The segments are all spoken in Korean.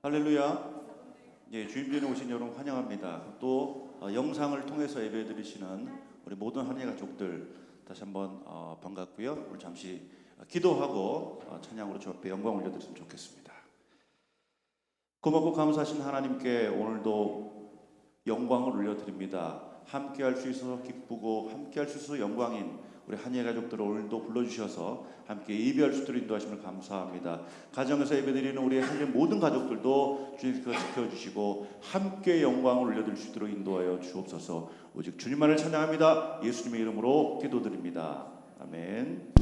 할렐루야. 예, 주님전에 오신 여러분 환영합니다. 또 영상을 통해서 예배드리시는 우리 모든 한예 가족들 다시 한번 반갑고요. 우리 잠시 기도하고 찬양으로 주 앞에 영광 올려드렸으면 좋겠습니다. 고맙고 감사하신 하나님께 오늘도 영광을 올려드립니다. 함께할 수 있어서 기쁘고 함께할 수 있어서 영광인 우리 한예 가족들을 오늘도 불러주셔서 함께 예배할 수 있도록 인도하심을 감사합니다. 가정에서 예배드리는 우리 한예 모든 가족들도 주님께서 지켜주시고 함께 영광을 올려드릴 수 있도록 인도하여 주옵소서. 오직 주님만을 찬양합니다. 예수님의 이름으로 기도드립니다. 아멘.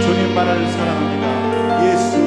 주님만을 사랑합니다. 예수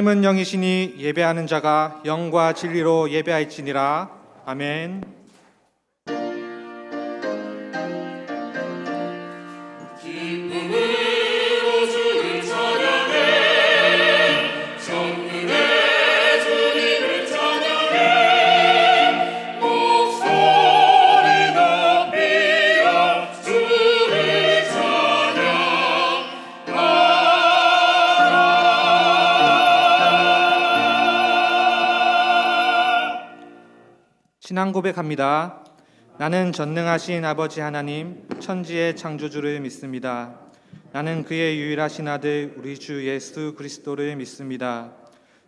하나님은 영이시니 예배하는 자가 영과 진리로 예배할지니라. 아멘. 기쁨으로 주를 찬양해, 전능의 주님을 찬양해, 목소리 높이어 주를 찬양하라. 신앙 고백합니다. 나는 전능하신 아버지 하나님, 천지의 창조주를 믿습니다. 나는 그의 유일하신 아들 우리 주 예수 그리스도를 믿습니다.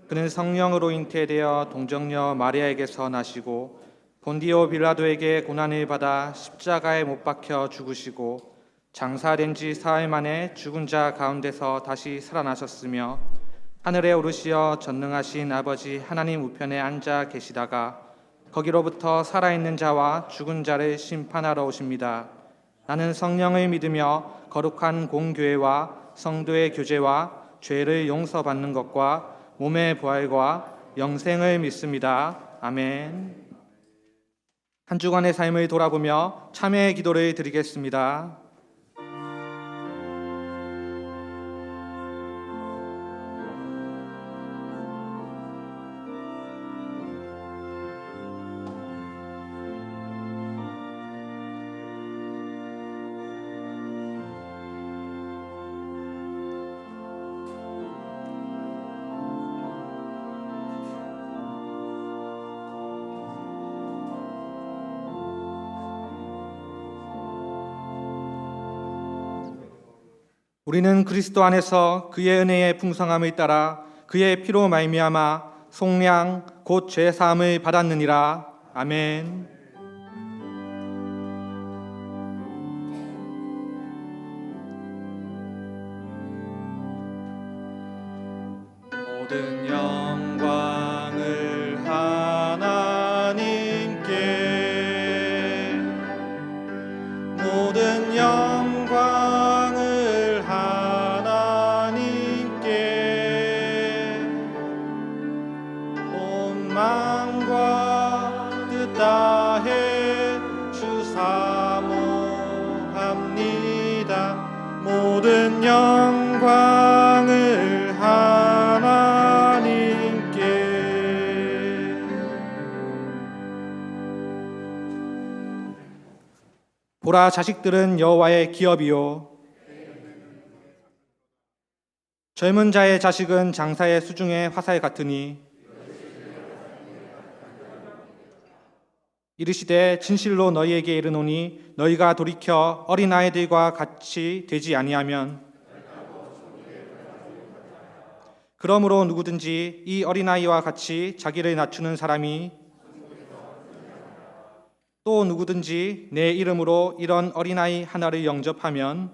그는 성령으로 잉태되어 동정녀 마리아에게서 나시고 본디오 빌라도에게 고난을 받아 십자가에 못 박혀 죽으시고 장사된 지 사흘 만에 죽은 자 가운데서 다시 살아나셨으며 하늘에 오르시어 전능하신 아버지 하나님 우편에 앉아 계시다가 거기로부터 살아있는 자와 죽은 자를 심판하러 오십니다. 나는 성령을 믿으며 거룩한 공교회와 성도의 교제와 죄를 용서받는 것과 몸의 부활과 영생을 믿습니다. 아멘. 한 주간의 삶을 돌아보며 참회의 기도를 드리겠습니다. 우리는 그리스도 안에서 그의 은혜의 풍성함을 따라 그의 피로 말미암아 속량 곧 죄 사함을 받았느니라. 아멘. 모든 영광을 하나님께, 모든 영광을 하나님께, 온 만과 뜻 다해 주 사모합니다. 모든 영광을 하나님께. 보라, 자식들은 여호와의 기업이요 젊은 자의 자식은 장사의 수중의 화살 같으니 이르시되 진실로 너희에게 이르노니 너희가 돌이켜 어린아이들과 같이 되지 아니하면, 그러므로 누구든지 이 어린아이와 같이 자기를 낮추는 사람이, 또 누구든지 내 이름으로 이런 어린아이 하나를 영접하면,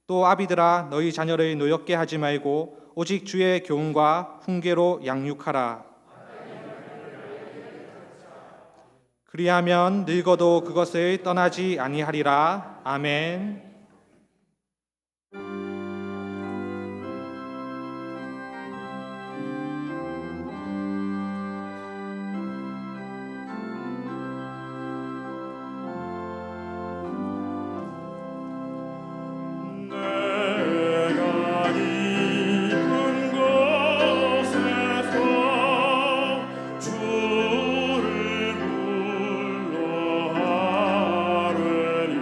또 아비들아 너희 자녀를 노엽게 하지 말고 오직 주의 교훈과 훈계로 양육하라. 그리하면 늙어도 그것을 떠나지 아니하리라. 아멘. 주를 불러 하려니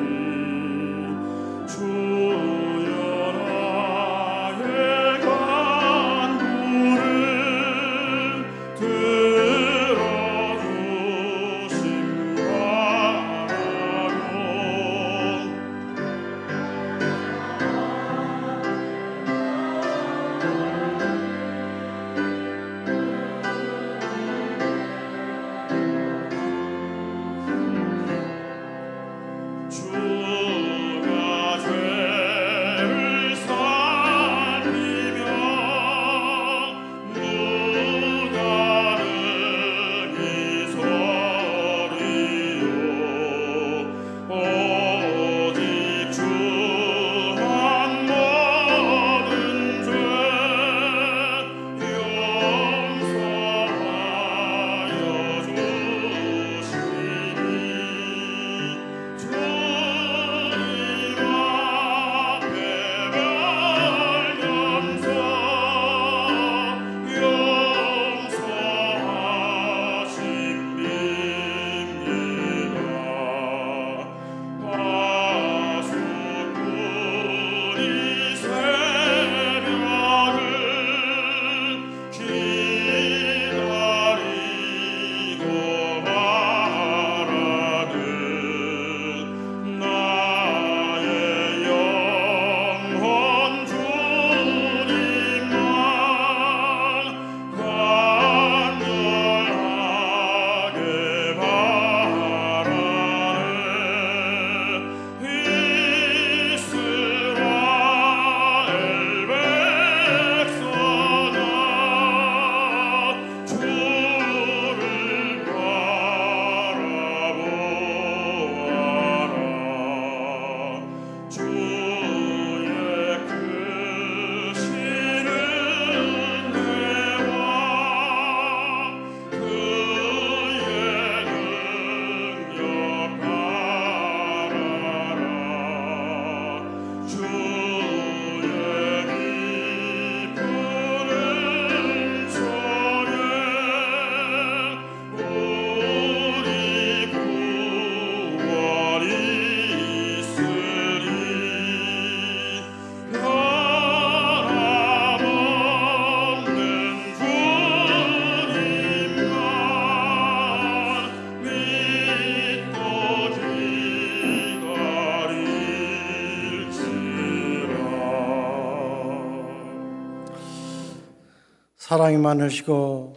사랑이 많으시고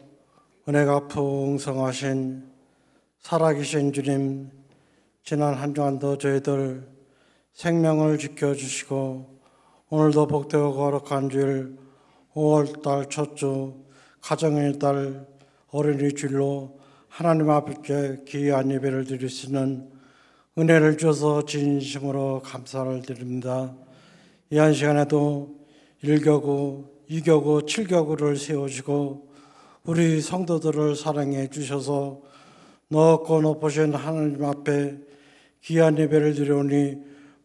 은혜가 풍성하신 살아계신 주님, 지난 한 주간도 저희들 생명을 지켜주시고 오늘도 복되고 거룩한 주일 5월달 첫주 가정의 달 어린이 주일로 하나님 앞에 귀한 예배를 드릴 수 있는 은혜를 주셔서 진심으로 감사를 드립니다. 이 한 시간에도 1격우, 2격우, 7격우를 세우시고 우리 성도들을 사랑해 주셔서 높고 높으신 하나님 앞에 귀한 예배를 드려오니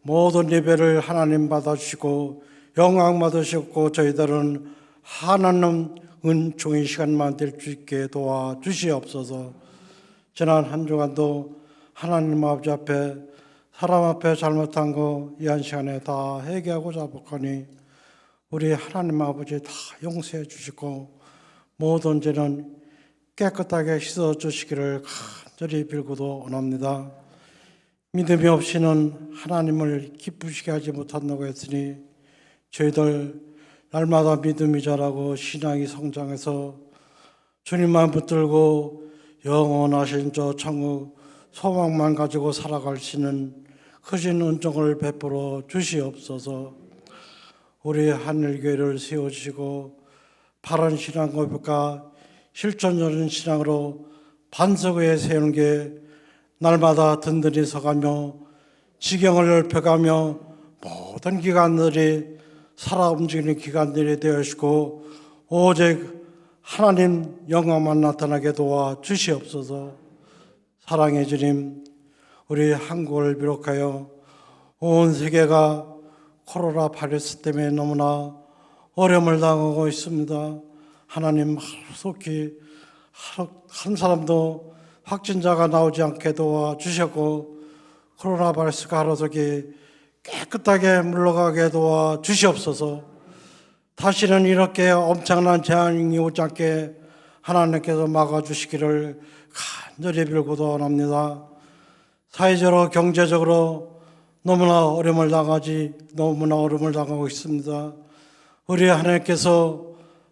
모든 예배를 하나님 받아주시고 영광 받으셨고 저희들은 하나님 은총의 시간만 될 수 있게 도와주시옵소서. 지난 한 주간도 하나님 아버지 앞에 사람 앞에 잘못한 거 이 한 시간에 다 회개하고 자복하니 우리 하나님 아버지 다 용서해 주시고 모든 죄는 깨끗하게 씻어 주시기를 간절히 빌고도 원합니다. 믿음이 없이는 하나님을 기쁘시게 하지 못한다고 했으니 저희들 날마다 믿음이 자라고 신앙이 성장해서 주님만 붙들고 영원하신 저 천국 소망만 가지고 살아갈 수 있는 크신 은총을 베풀어 주시옵소서. 우리 하늘교회를 세워주시고 바른 신앙 고백과 실천적인 신앙으로 반석 위에 세우는 게 날마다 든든히 서가며 지경을 넓혀가며 모든 기관들이 살아 움직이는 기관들이 되어주시고 오직 하나님 영광만 나타나게 도와주시옵소서. 사랑의 주님, 우리 한국을 비롯하여 온 세계가 코로나 바이러스 때문에 너무나 어려움을 당하고 있습니다. 하나님 하루속히 한 사람도 확진자가 나오지 않게 도와주셨고 코로나 바이러스가 하루속히 깨끗하게 물러가게 도와주시옵소서. 다시는 이렇게 엄청난 재앙이 오지 않게 하나님께서 막아주시기를 간절히 빌고도 원합니다. 사회적으로 경제적으로 너무나 어려움을 당하고 있습니다. 우리 하나님께서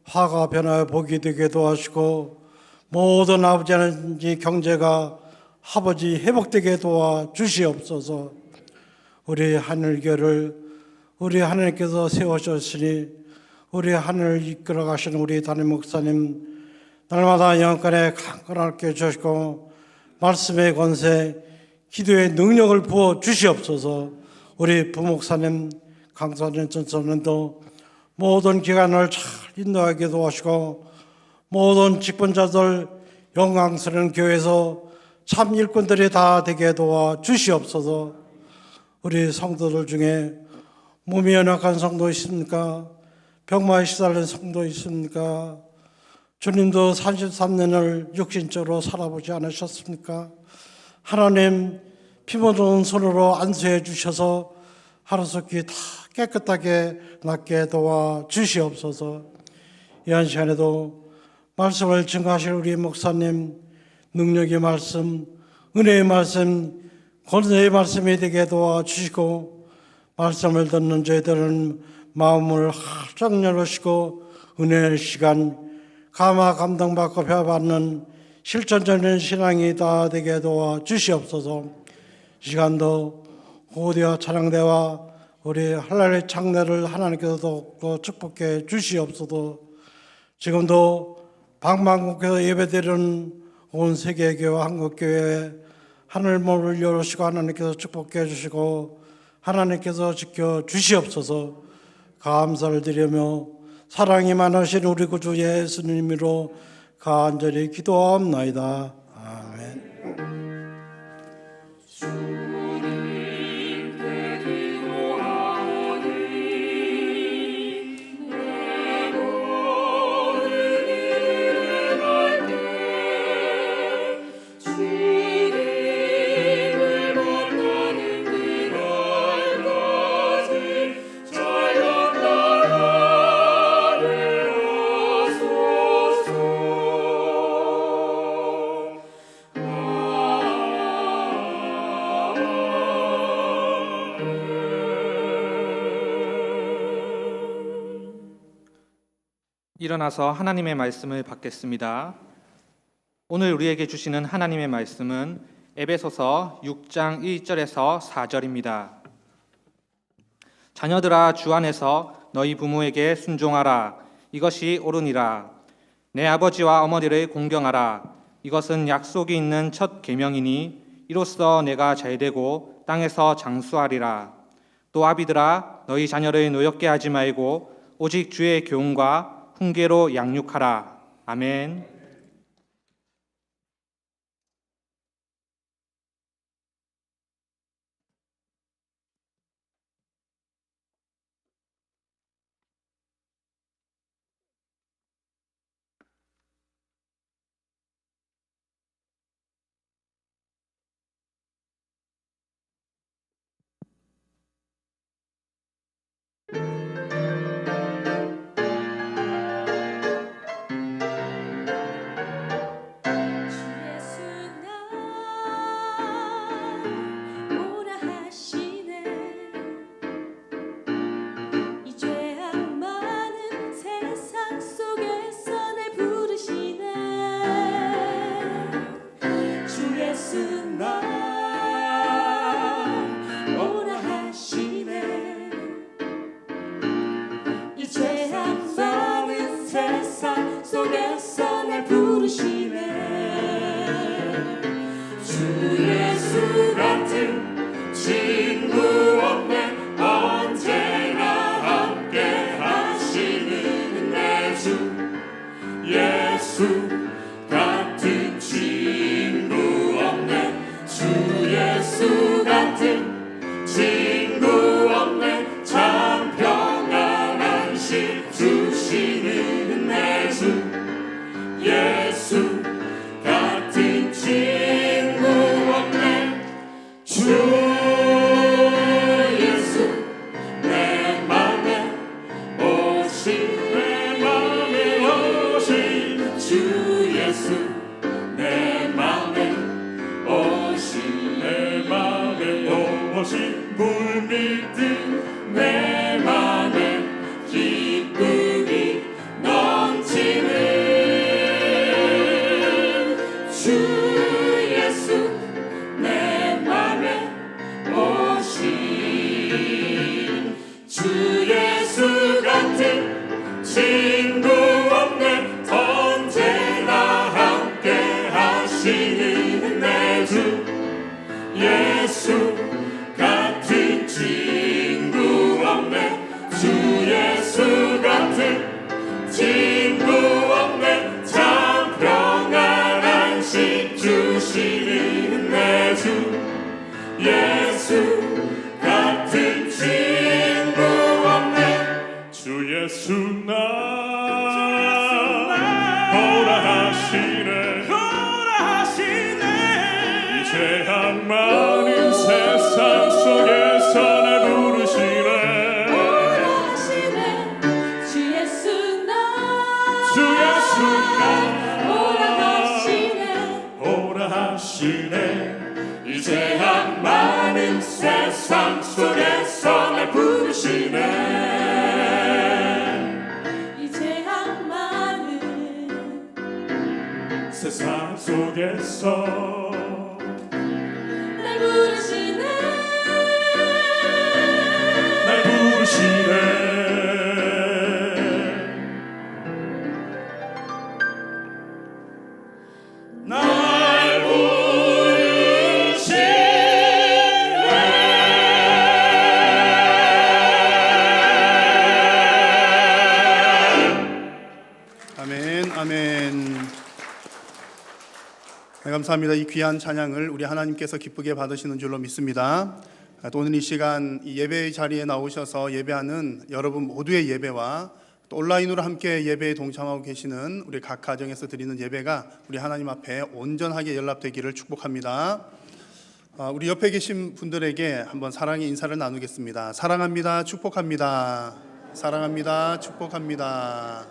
화가 변하여 복이 되게 도와주시고 모든 아버지 하나님 경제가 아버지 회복되게 도와주시옵소서. 우리 하늘교를 우리 하나님께서 세우셨으니 우리 하늘을 이끌어 가시는 우리 담임 목사님 날마다 영권에 강건하게 주시고 말씀의 권세 기도의 능력을 부어 주시옵소서. 우리 부목사님 강사님 전사님도 모든 기관을 잘 인도하게 도와주시고 모든 직분자들 영광스러운 교회에서 참 일꾼들이 다 되게 도와주시옵소서. 우리 성도들 중에 몸이 연약한 성도 있습니까? 병마에 시달린 성도 있습니까? 주님도 33년을 육신적으로 살아보지 않으셨습니까? 하나님 피 묻은 손으로 안수해 주셔서 하루속히 다 깨끗하게 낫게 도와주시옵소서. 이 한 시간에도 말씀을 증거하실 우리 목사님 능력의 말씀, 은혜의 말씀, 권세의 말씀이 되게 도와주시고 말씀을 듣는 저희들은 마음을 활짝 열으시고 은혜의 시간 감화 감동받고 배워받는 실천적인 신앙이 다 되게 도와주시옵소서. 이 시간도 고대와 찬양대와 우리 할례의 창례를 하나님께서 돕고 축복해 주시옵소서. 지금도 방방곡곡에서 예배드리는 온 세계교회와 한국교회 하늘문을 열으시고 하나님께서 축복해 주시고 하나님께서 지켜 주시옵소서. 감사를 드리며 사랑이 많으신 우리 구주 예수님으로 간절히 기도하옵나이다. 아멘. 일어나서 하나님의 말씀을 받겠습니다. 오늘 우리에게 주시는 하나님의 말씀은 에베소서 6장 1절에서 4절입니다. 자녀들아, 주 안에서 너희 부모에게 순종하라. 이것이 옳으니라. 내 아버지와 어머니를 공경하라. 이것은 약속이 있는 첫 계명이니 이로써 내가 잘되고 땅에서 장수하리라. 또 아비들아, 너희 자녀를 노엽게 하지 말고 오직 주의 교훈과 훈계로 양육하라. 아멘. 세상 속에서 날 부르시네 날 부르시네 날 아멘, 아멘. 네, 감사합니다. 이 귀한 찬양을 우리 하나님께서 기쁘게 받으시는 줄로 믿습니다. 또 오늘 이 시간 이 예배의 자리에 나오셔서 예배하는 여러분 모두의 예배와 또 온라인으로 함께 예배에 동참하고 계시는 우리 각 가정에서 드리는 예배가 우리 하나님 앞에 온전하게 연락되기를 축복합니다. 우리 옆에 계신 분들에게 한번 사랑의 인사를 나누겠습니다. 사랑합니다. 축복합니다. 사랑합니다. 축복합니다.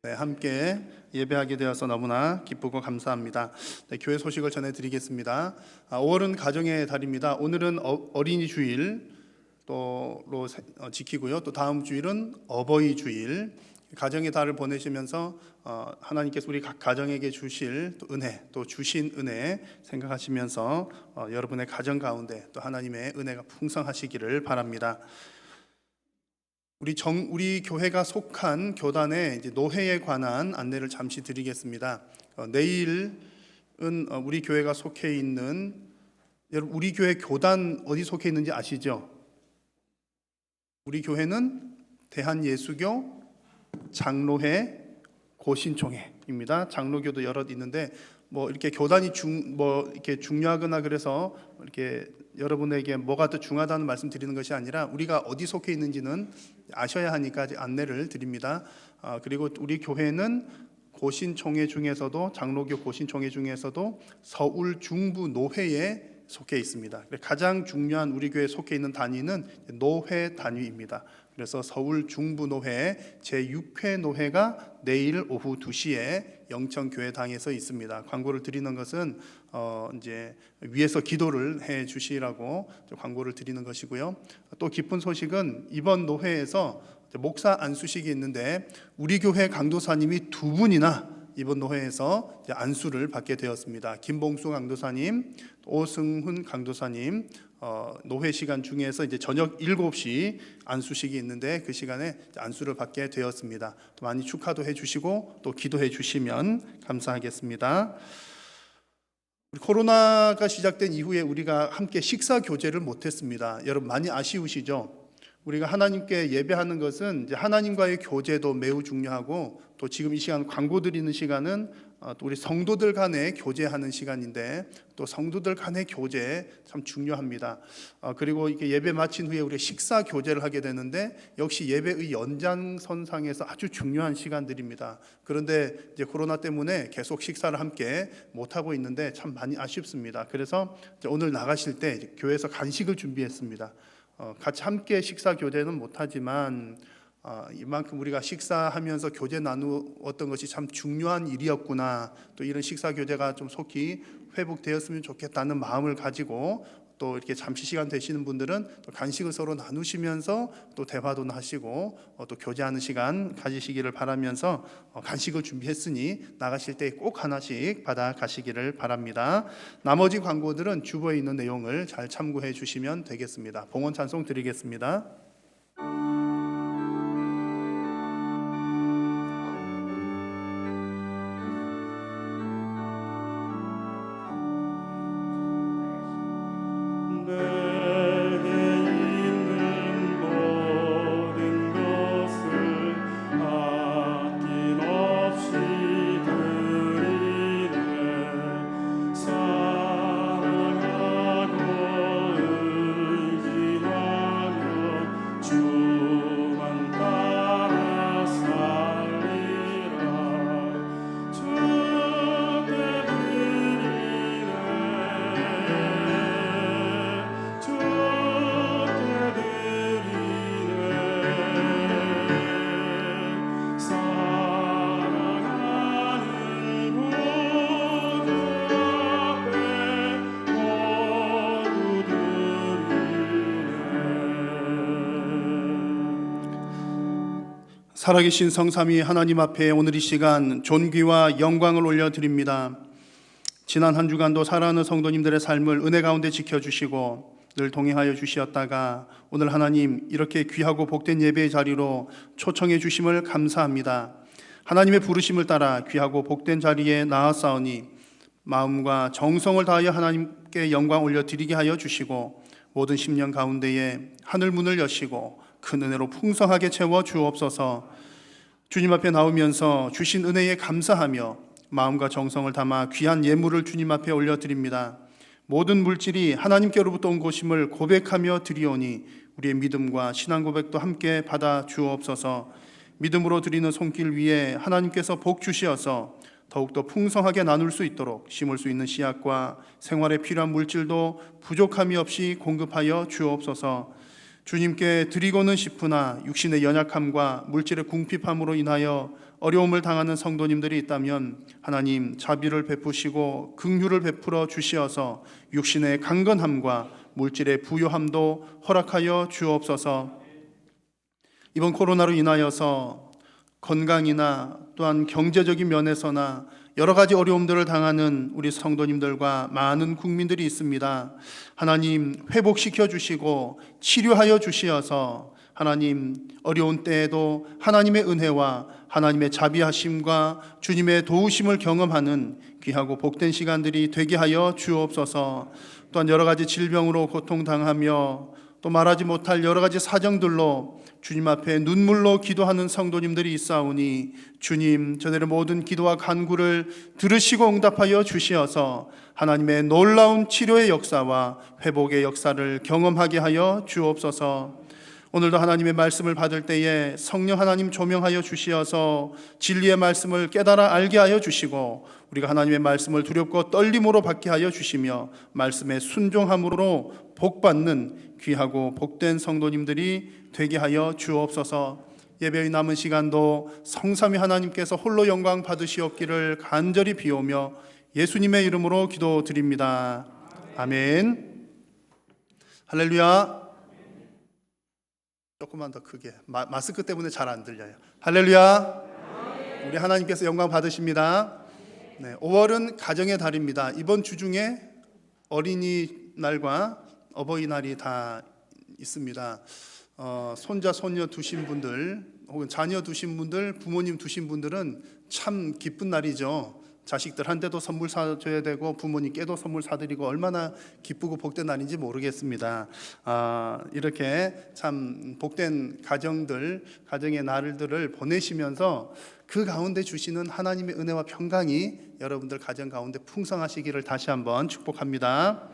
네, 함께 예배하게 되어서 너무나 기쁘고 감사합니다. 네, 교회 소식을 전해드리겠습니다. 5월은 가정의 달입니다. 오늘은 어린이 주일 또로 지키고요. 또 다음 주일은 어버이 주일, 가정의 달을 보내시면서 하나님께서 우리 각 가정에게 주실 또 은혜, 또 주신 은혜 생각하시면서 여러분의 가정 가운데 또 하나님의 은혜가 풍성하시기를 바랍니다. 우리 교회가 속한 교단의 이제 노회에 관한 안내를 잠시 드리겠습니다. 내일은 우리 교회가 속해 있는, 여러분 우리 교회 교단 어디 속해 있는지 아시죠? 우리 교회는 대한예수교 장로회 고신총회입니다. 장로교도 여럿 있는데 뭐 이렇게 교단이 이렇게 중요하거나 그래서 이렇게 여러분에게 뭐가 더 중요하다는 말씀 드리는 것이 아니라 우리가 어디 속해 있는지는 아셔야 하니까 안내를 드립니다. 그리고 우리 교회는 고신총회 중에서도 장로교 고신총회 중에서도 서울 중부 노회에 속해 있습니다. 가장 중요한 우리 교회에 속해 있는 단위는 노회 단위입니다. 그래서 서울 중부노회 제6회 노회가 내일 오후 2시에 영천교회당에서 있습니다. 광고를 드리는 것은 이제 위에서 기도를 해 주시라고 광고를 드리는 것이고요. 또 기쁜 소식은 이번 노회에서 목사 안수식이 있는데 우리 교회 강도사님이 2분이나 이번 노회에서 안수를 받게 되었습니다. 김봉수 강도사님, 오승훈 강도사님, 노회 시간 중에서 이제 저녁 7시 안수식이 있는데 그 시간에 안수를 받게 되었습니다. 또 많이 축하도 해주시고 또 기도해 주시면 감사하겠습니다. 코로나가 시작된 이후에 우리가 함께 식사 교제를 못했습니다. 여러분 많이 아쉬우시죠? 우리가 하나님께 예배하는 것은 이제 하나님과의 교제도 매우 중요하고 또 지금 이 시간 광고 드리는 시간은 또 우리 성도들 간에 교제하는 시간인데 또 성도들 간의 교제 참 중요합니다. 그리고 이게 예배 마친 후에 우리 식사 교제를 하게 되는데 역시 예배의 연장선상에서 아주 중요한 시간들입니다. 그런데 이제 코로나 때문에 계속 식사를 함께 못 하고 있는데 참 많이 아쉽습니다. 그래서 오늘 나가실 때 교회에서 간식을 준비했습니다. 같이 함께 식사 교제는 못하지만 이만큼 우리가 식사하면서 교제 나누었던 것이 참 중요한 일이었구나, 또 이런 식사 교제가 좀 속히 회복되었으면 좋겠다는 마음을 가지고 또 이렇게 잠시 시간 되시는 분들은 또 간식을 서로 나누시면서 또 대화도 하시고 또 교제하는 시간 가지시기를 바라면서 간식을 준비했으니 나가실 때 꼭 하나씩 받아 가시기를 바랍니다. 나머지 광고들은 주보에 있는 내용을 잘 참고해 주시면 되겠습니다. 봉헌 찬송 드리겠습니다. 살아계신 성삼위 하나님 앞에 오늘 이 시간 존귀와 영광을 올려드립니다. 지난 한 주간도 사랑하는 성도님들의 삶을 은혜 가운데 지켜주시고 늘 동행하여 주시었다가 오늘 하나님 이렇게 귀하고 복된 예배의 자리로 초청해 주심을 감사합니다. 하나님의 부르심을 따라 귀하고 복된 자리에 나아싸우니 마음과 정성을 다하여 하나님께 영광 올려드리게 하여 주시고 모든 심령 가운데에 하늘 문을 여시고 큰 은혜로 풍성하게 채워 주옵소서. 주님 앞에 나오면서 주신 은혜에 감사하며 마음과 정성을 담아 귀한 예물을 주님 앞에 올려드립니다. 모든 물질이 하나님께로부터 온 것임을 고백하며 드리오니 우리의 믿음과 신앙 고백도 함께 받아 주옵소서. 믿음으로 드리는 손길 위에 하나님께서 복 주시어서 더욱더 풍성하게 나눌 수 있도록 심을 수 있는 씨앗과 생활에 필요한 물질도 부족함이 없이 공급하여 주옵소서. 주님께 드리고는 싶으나 육신의 연약함과 물질의 궁핍함으로 인하여 어려움을 당하는 성도님들이 있다면 하나님 자비를 베푸시고 긍휼을 베풀어 주시어서 육신의 강건함과 물질의 부요함도 허락하여 주옵소서. 이번 코로나로 인하여서 건강이나 또한 경제적인 면에서나 여러 가지 어려움들을 당하는 우리 성도님들과 많은 국민들이 있습니다. 하나님 회복시켜 주시고 치료하여 주시어서 하나님 어려운 때에도 하나님의 은혜와 하나님의 자비하심과 주님의 도우심을 경험하는 귀하고 복된 시간들이 되게 하여 주옵소서. 또한 여러 가지 질병으로 고통당하며 또 말하지 못할 여러 가지 사정들로 주님 앞에 눈물로 기도하는 성도님들이 있사오니 주님 저들의 모든 기도와 간구를 들으시고 응답하여 주시어서 하나님의 놀라운 치료의 역사와 회복의 역사를 경험하게 하여 주옵소서. 오늘도 하나님의 말씀을 받을 때에 성령 하나님 조명하여 주시어서 진리의 말씀을 깨달아 알게 하여 주시고 우리가 하나님의 말씀을 두렵고 떨림으로 받게 하여 주시며 말씀에 순종함으로 복받는 귀하고 복된 성도님들이 되게 하여 주옵소서. 예배의 남은 시간도 성삼위 하나님께서 홀로 영광 받으시옵기를 간절히 비오며 예수님의 이름으로 기도드립니다. 아멘. 할렐루야. 조금만 더 크게. 마스크 때문에 잘 안 들려요. 할렐루야. 우리 하나님께서 영광 받으십니다. 네, 5월은 가정의 달입니다. 이번 주 중에 어린이날과 어버이날이 다 있습니다. 손자 손녀 두신 분들 혹은 자녀 두신 분들, 부모님 두신 분들은 참 기쁜 날이죠. 자식들한테도 선물 사줘야 되고 부모님께도 선물 사드리고 얼마나 기쁘고 복된 날인지 모르겠습니다. 이렇게 참 복된 가정들, 가정의 날들을 보내시면서 그 가운데 주시는 하나님의 은혜와 평강이 여러분들 가정 가운데 풍성하시기를 다시 한번 축복합니다.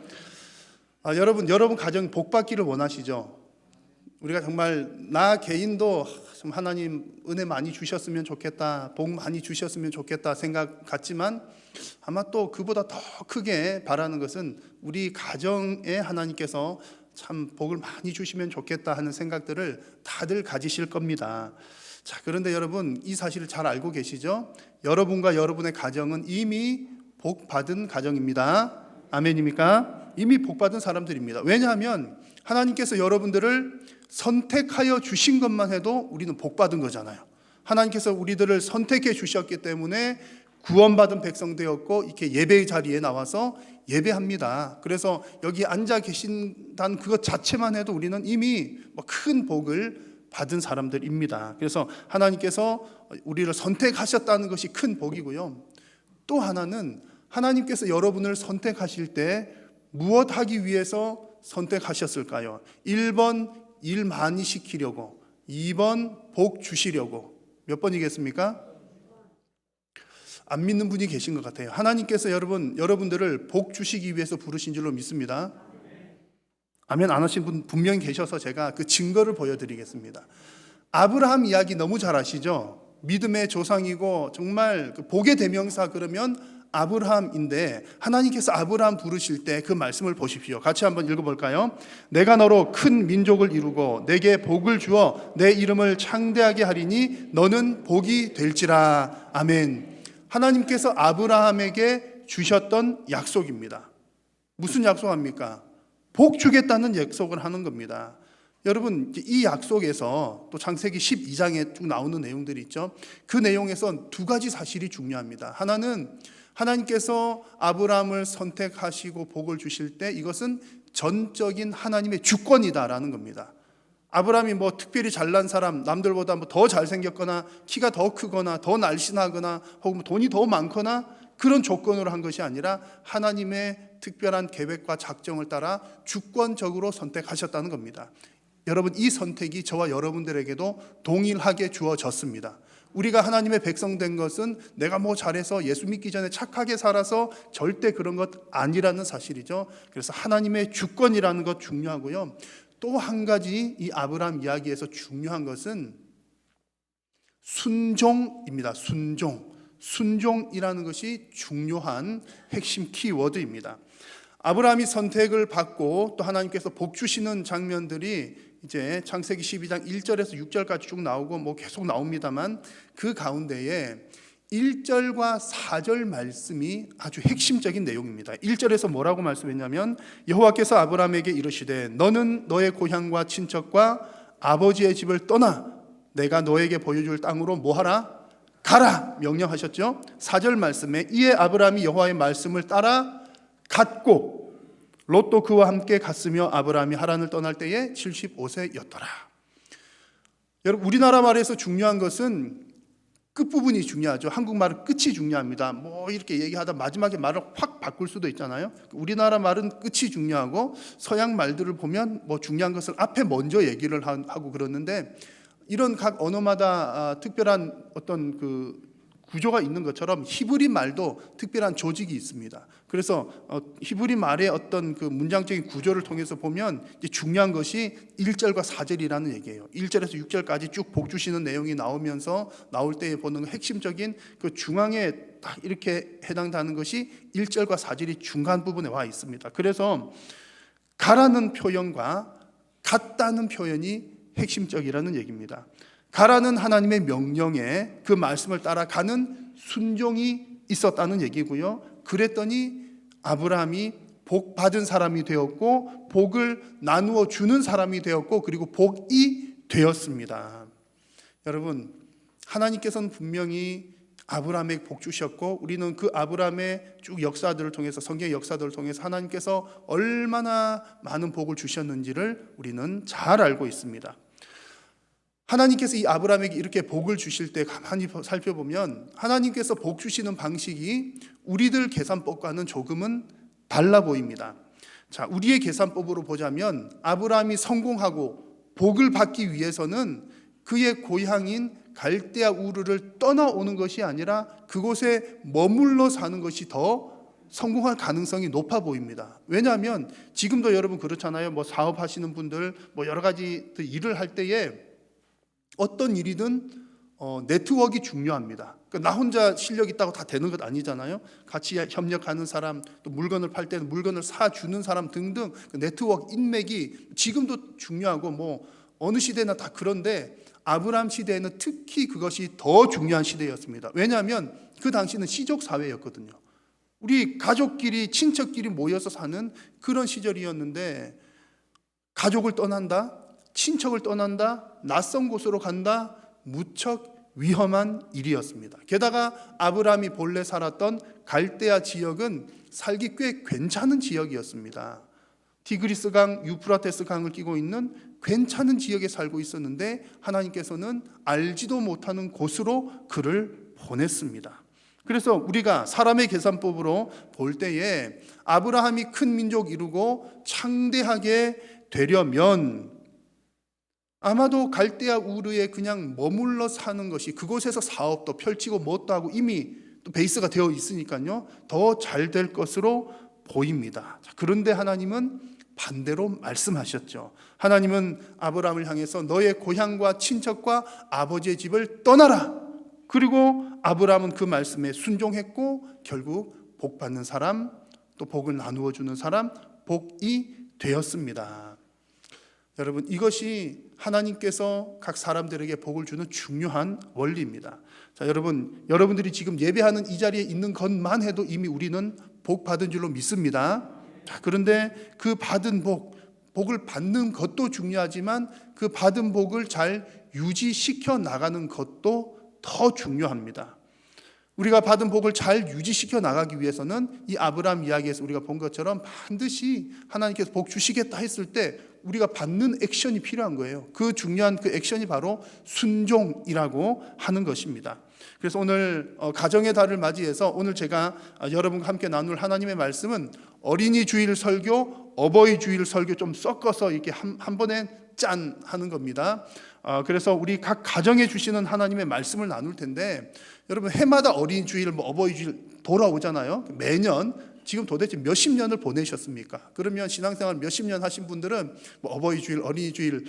여러분 가정 복 받기를 원하시죠? 우리가 정말 나 개인도 좀 하나님 은혜 많이 주셨으면 좋겠다, 복 많이 주셨으면 좋겠다 생각 같지만 아마 또 그보다 더 크게 바라는 것은 우리 가정에 하나님께서 참 복을 많이 주시면 좋겠다 하는 생각들을 다들 가지실 겁니다. 자, 그런데 여러분 이 사실을 잘 알고 계시죠? 여러분과 여러분의 가정은 이미 복 받은 가정입니다. 아멘입니까? 이미 복 받은 사람들입니다. 왜냐하면 하나님께서 여러분들을 선택하여 주신 것만 해도 우리는 복 받은 거잖아요. 하나님께서 우리들을 선택해 주셨기 때문에 구원받은 백성 되었고 이렇게 예배의 자리에 나와서 예배합니다. 그래서 여기 앉아 계신다는 그것 자체만 해도 우리는 이미 큰 복을 받은 사람들입니다. 그래서 하나님께서 우리를 선택하셨다는 것이 큰 복이고요. 또 하나는 하나님께서 여러분을 선택하실 때 무엇 하기 위해서 선택하셨을까요? 1번 일 많이 시키려고, 2번 복 주시려고. 몇 번이겠습니까? 안 믿는 분이 계신 것 같아요. 하나님께서 여러분들을 복 주시기 위해서 부르신 줄로 믿습니다. 아멘 안 하신 분 분명히 계셔서 제가 그 증거를 보여드리겠습니다. 아브라함 이야기 너무 잘 아시죠? 믿음의 조상이고 정말 그 복의 대명사 그러면 아브라함인데 하나님께서 아브라함 부르실 때 그 말씀을 보십시오. 같이 한번 읽어볼까요? 내가 너로 큰 민족을 이루고 내게 복을 주어 내 이름을 창대하게 하리니 너는 복이 될지라. 아멘. 하나님께서 아브라함에게 주셨던 약속입니다. 무슨 약속합니까? 복 주겠다는 약속을 하는 겁니다. 여러분 이 약속에서 또 창세기 12장에 쭉 나오는 내용들이 있죠. 그 내용에서 두 가지 사실이 중요합니다. 하나는 하나님께서 아브라함을 선택하시고 복을 주실 때 이것은 전적인 하나님의 주권이다라는 겁니다. 아브라함이 특별히 잘난 사람, 남들보다 더 잘생겼거나 키가 더 크거나 더 날씬하거나 혹은 돈이 더 많거나 그런 조건으로 한 것이 아니라 하나님의 특별한 계획과 작정을 따라 주권적으로 선택하셨다는 겁니다. 여러분 이 선택이 저와 여러분들에게도 동일하게 주어졌습니다. 우리가 하나님의 백성 된 것은 내가 잘해서 예수 믿기 전에 착하게 살아서 절대 그런 것 아니라는 사실이죠. 그래서 하나님의 주권이라는 것 중요하고요. 또 한 가지 이 아브라함 이야기에서 중요한 것은 순종입니다. 순종이라는 것이 중요한 핵심 키워드입니다. 아브라함이 선택을 받고 또 하나님께서 복 주시는 장면들이 이제 창세기 12장 1절에서 6절까지 쭉 나오고 계속 나옵니다만 그 가운데에 1절과 4절 말씀이 아주 핵심적인 내용입니다. 1절에서 뭐라고 말씀했냐면 여호와께서 아브라함에게 이르시되 너는 너의 고향과 친척과 아버지의 집을 떠나 내가 너에게 보여줄 땅으로 뭐하라? 가라 명령하셨죠. 4절 말씀에 이에 아브라함이 여호와의 말씀을 따라 갔고 롯도 그와 함께 갔으며 아브라함이 하란을 떠날 때에 75세였더라. 여러분 우리나라 말에서 중요한 것은 끝부분이 중요하죠. 한국말은 끝이 중요합니다. 뭐 이렇게 얘기하다 마지막에 말을 확 바꿀 수도 있잖아요. 우리나라 말은 끝이 중요하고 서양 말들을 보면 뭐 중요한 것을 앞에 먼저 얘기를 하고 그러는데 이런 각 언어마다 특별한 어떤 그 구조가 있는 것처럼 히브리 말도 특별한 조직이 있습니다. 그래서 히브리 말의 어떤 그 문장적인 구조를 통해서 보면 이제 중요한 것이 1절과 4절이라는 얘기예요. 1절에서 6절까지 쭉 복 주시는 내용이 나오면서 나올 때 보는 핵심적인 그 중앙에 딱 이렇게 해당하는 것이 1절과 4절이 중간 부분에 와 있습니다. 그래서 가라는 표현과 같다는 표현이 핵심적이라는 얘기입니다. 가라는 하나님의 명령에 그 말씀을 따라가는 순종이 있었다는 얘기고요. 그랬더니 아브라함이 복 받은 사람이 되었고 복을 나누어 주는 사람이 되었고 그리고 복이 되었습니다. 여러분 하나님께서는 분명히 아브라함에게 복 주셨고 우리는 그 아브라함의 쭉 역사들을 통해서 성경의 역사들을 통해서 하나님께서 얼마나 많은 복을 주셨는지를 우리는 잘 알고 있습니다. 하나님께서 이 아브라함에게 이렇게 복을 주실 때 가만히 살펴보면 하나님께서 복 주시는 방식이 우리들 계산법과는 조금은 달라 보입니다. 자, 우리의 계산법으로 보자면 아브라함이 성공하고 복을 받기 위해서는 그의 고향인 갈대아 우르를 떠나오는 것이 아니라 그곳에 머물러 사는 것이 더 성공할 가능성이 높아 보입니다. 왜냐하면 지금도 여러분 그렇잖아요. 뭐 사업하시는 분들 뭐 여러 가지 일을 할 때에 어떤 일이든 네트워크가 중요합니다. 그러니까 나 혼자 실력 있다고 다 되는 것 아니잖아요. 같이 협력하는 사람, 또 물건을 팔 때는 물건을 사주는 사람 등등 그 네트워크 인맥이 지금도 중요하고 뭐 어느 시대나 다 그런데 아브라함 시대에는 특히 그것이 더 중요한 시대였습니다. 왜냐하면 그 당시는 시족 사회였거든요. 우리 가족끼리 친척끼리 모여서 사는 그런 시절이었는데 가족을 떠난다, 친척을 떠난다, 낯선 곳으로 간다, 무척 위험한 일이었습니다. 게다가 아브라함이 본래 살았던 갈대아 지역은 살기 꽤 괜찮은 지역이었습니다. 티그리스 강, 유프라테스 강을 끼고 있는 괜찮은 지역에 살고 있었는데 하나님께서는 알지도 못하는 곳으로 그를 보냈습니다. 그래서 우리가 사람의 계산법으로 볼 때에 아브라함이 큰 민족 이루고 창대하게 되려면 아마도 갈대아 우르에 그냥 머물러 사는 것이 그곳에서 사업도 펼치고 뭣도 하고 이미 또 베이스가 되어 있으니까요 더 잘 될 것으로 보입니다. 그런데 하나님은 반대로 말씀하셨죠. 하나님은 아브라함을 향해서 너의 고향과 친척과 아버지의 집을 떠나라. 그리고 아브라함은 그 말씀에 순종했고 결국 복 받는 사람, 또 복을 나누어 주는 사람, 복이 되었습니다. 여러분 이것이 하나님께서 각 사람들에게 복을 주는 중요한 원리입니다. 자, 여러분들이 지금 예배하는 이 자리에 있는 것만 해도 이미 우리는 복 받은 줄로 믿습니다. 자, 그런데 그 받은 복을 받는 것도 중요하지만 그 받은 복을 잘 유지시켜 나가는 것도 더 중요합니다. 우리가 받은 복을 잘 유지시켜 나가기 위해서는 이 아브라함 이야기에서 우리가 본 것처럼 반드시 하나님께서 복 주시겠다 했을 때 우리가 받는 액션이 필요한 거예요. 그 중요한 그 액션이 바로 순종이라고 하는 것입니다. 그래서 오늘 가정의 달을 맞이해서 오늘 제가 여러분과 함께 나눌 하나님의 말씀은 어린이 주일 설교, 어버이 주일 설교 좀 섞어서 이렇게 한 번에 짠 하는 겁니다. 그래서 우리 각 가정에 주시는 하나님의 말씀을 나눌 텐데 여러분 해마다 어린이 주일, 어버이 주일 돌아오잖아요. 매년 지금 도대체 몇십 년을 보내셨습니까? 그러면 신앙생활 몇십 년 하신 분들은 어버이 주일, 어린이 주일,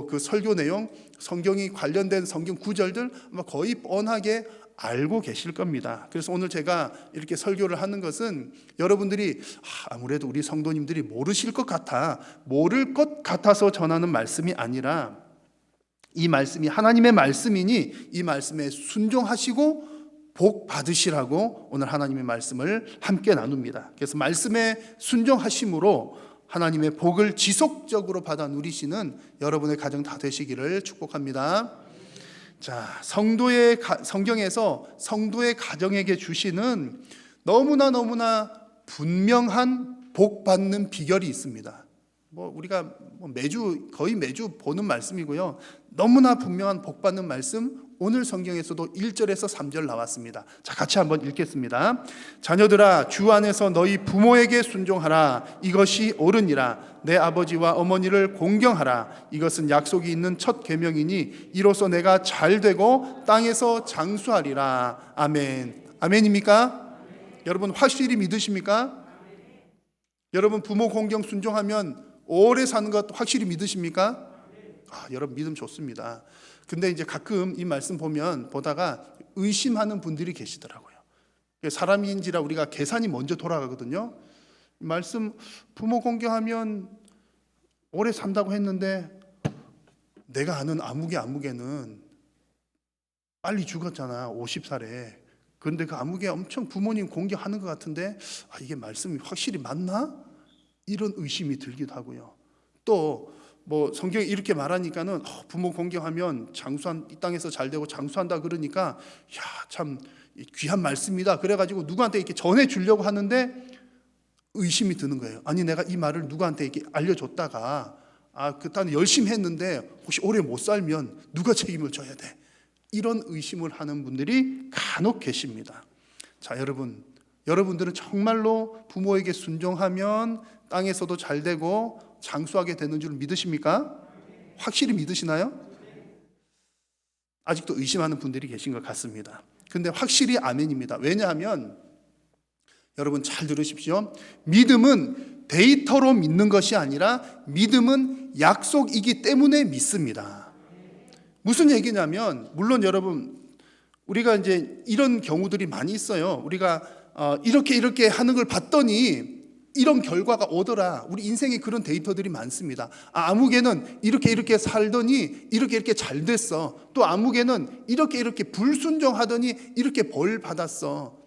그 설교 내용, 성경이 관련된 성경 구절들 아마 거의 뻔하게 알고 계실 겁니다. 그래서 오늘 제가 이렇게 설교를 하는 것은 여러분들이 아무래도 우리 성도님들이 모르실 것 같아, 모를 것 같아서 전하는 말씀이 아니라 이 말씀이 하나님의 말씀이니 이 말씀에 순종하시고 복 받으시라고 오늘 하나님의 말씀을 함께 나눕니다. 그래서 말씀에 순종하심으로 하나님의 복을 지속적으로 받아 누리시는 여러분의 가정 다 되시기를 축복합니다. 자, 성경에서 성도의 가정에게 주시는 너무나 분명한 복 받는 비결이 있습니다. 우리가 거의 매주 보는 말씀이고요. 너무나 분명한 복 받는 말씀, 오늘 성경에서도 1절에서 3절 나왔습니다. 자, 같이 한번 읽겠습니다. 자녀들아, 주 안에서 너희 부모에게 순종하라. 이것이 옳으니라. 내 아버지와 어머니를 공경하라. 이것은 약속이 있는 첫 계명이니 이로써 내가 잘 되고 땅에서 장수하리라. 아멘. 아멘입니까? 여러분 확실히 믿으십니까? 여러분 부모 공경 순종하면 오래 사는 것 확실히 믿으십니까? 여러분 믿음 좋습니다. 근데 이제 가끔 이 말씀 보다가 의심하는 분들이 계시더라고요. 사람인지라 우리가 계산이 먼저 돌아가거든요. 말씀 부모 공경하면 오래 산다고 했는데 내가 아는 아무개는 빨리 죽었잖아, 50살에. 그런데 그 아무개 엄청 부모님 공경하는 것 같은데 이게 말씀이 확실히 맞나? 이런 의심이 들기도 하고요. 또 성경이 이렇게 말하니까는 부모 공경하면 이 땅에서 잘 되고 장수한다 그러니까 참 귀한 말씀이다. 그래가지고 누구한테 이렇게 전해주려고 하는데 의심이 드는 거예요. 아니 내가 이 말을 누구한테 이렇게 알려줬다가 그딴 열심히 했는데 혹시 오래 못 살면 누가 책임을 져야 돼? 이런 의심을 하는 분들이 간혹 계십니다. 자, 여러분들은 정말로 부모에게 순종하면 땅에서도 잘 되고 장수하게 되는 줄 믿으십니까? 확실히 믿으시나요? 아직도 의심하는 분들이 계신 것 같습니다. 근데 확실히 아멘입니다. 왜냐하면 여러분 잘 들으십시오. 믿음은 데이터로 믿는 것이 아니라 믿음은 약속이기 때문에 믿습니다. 무슨 얘기냐면 물론 여러분 우리가 이제 이런 경우들이 많이 있어요. 우리가 이렇게 하는 걸 봤더니 이런 결과가 오더라. 우리 인생에 그런 데이터들이 많습니다. 아무개는 이렇게 살더니 이렇게 잘 됐어. 또 아무개는 이렇게 불순종하더니 이렇게 벌 받았어.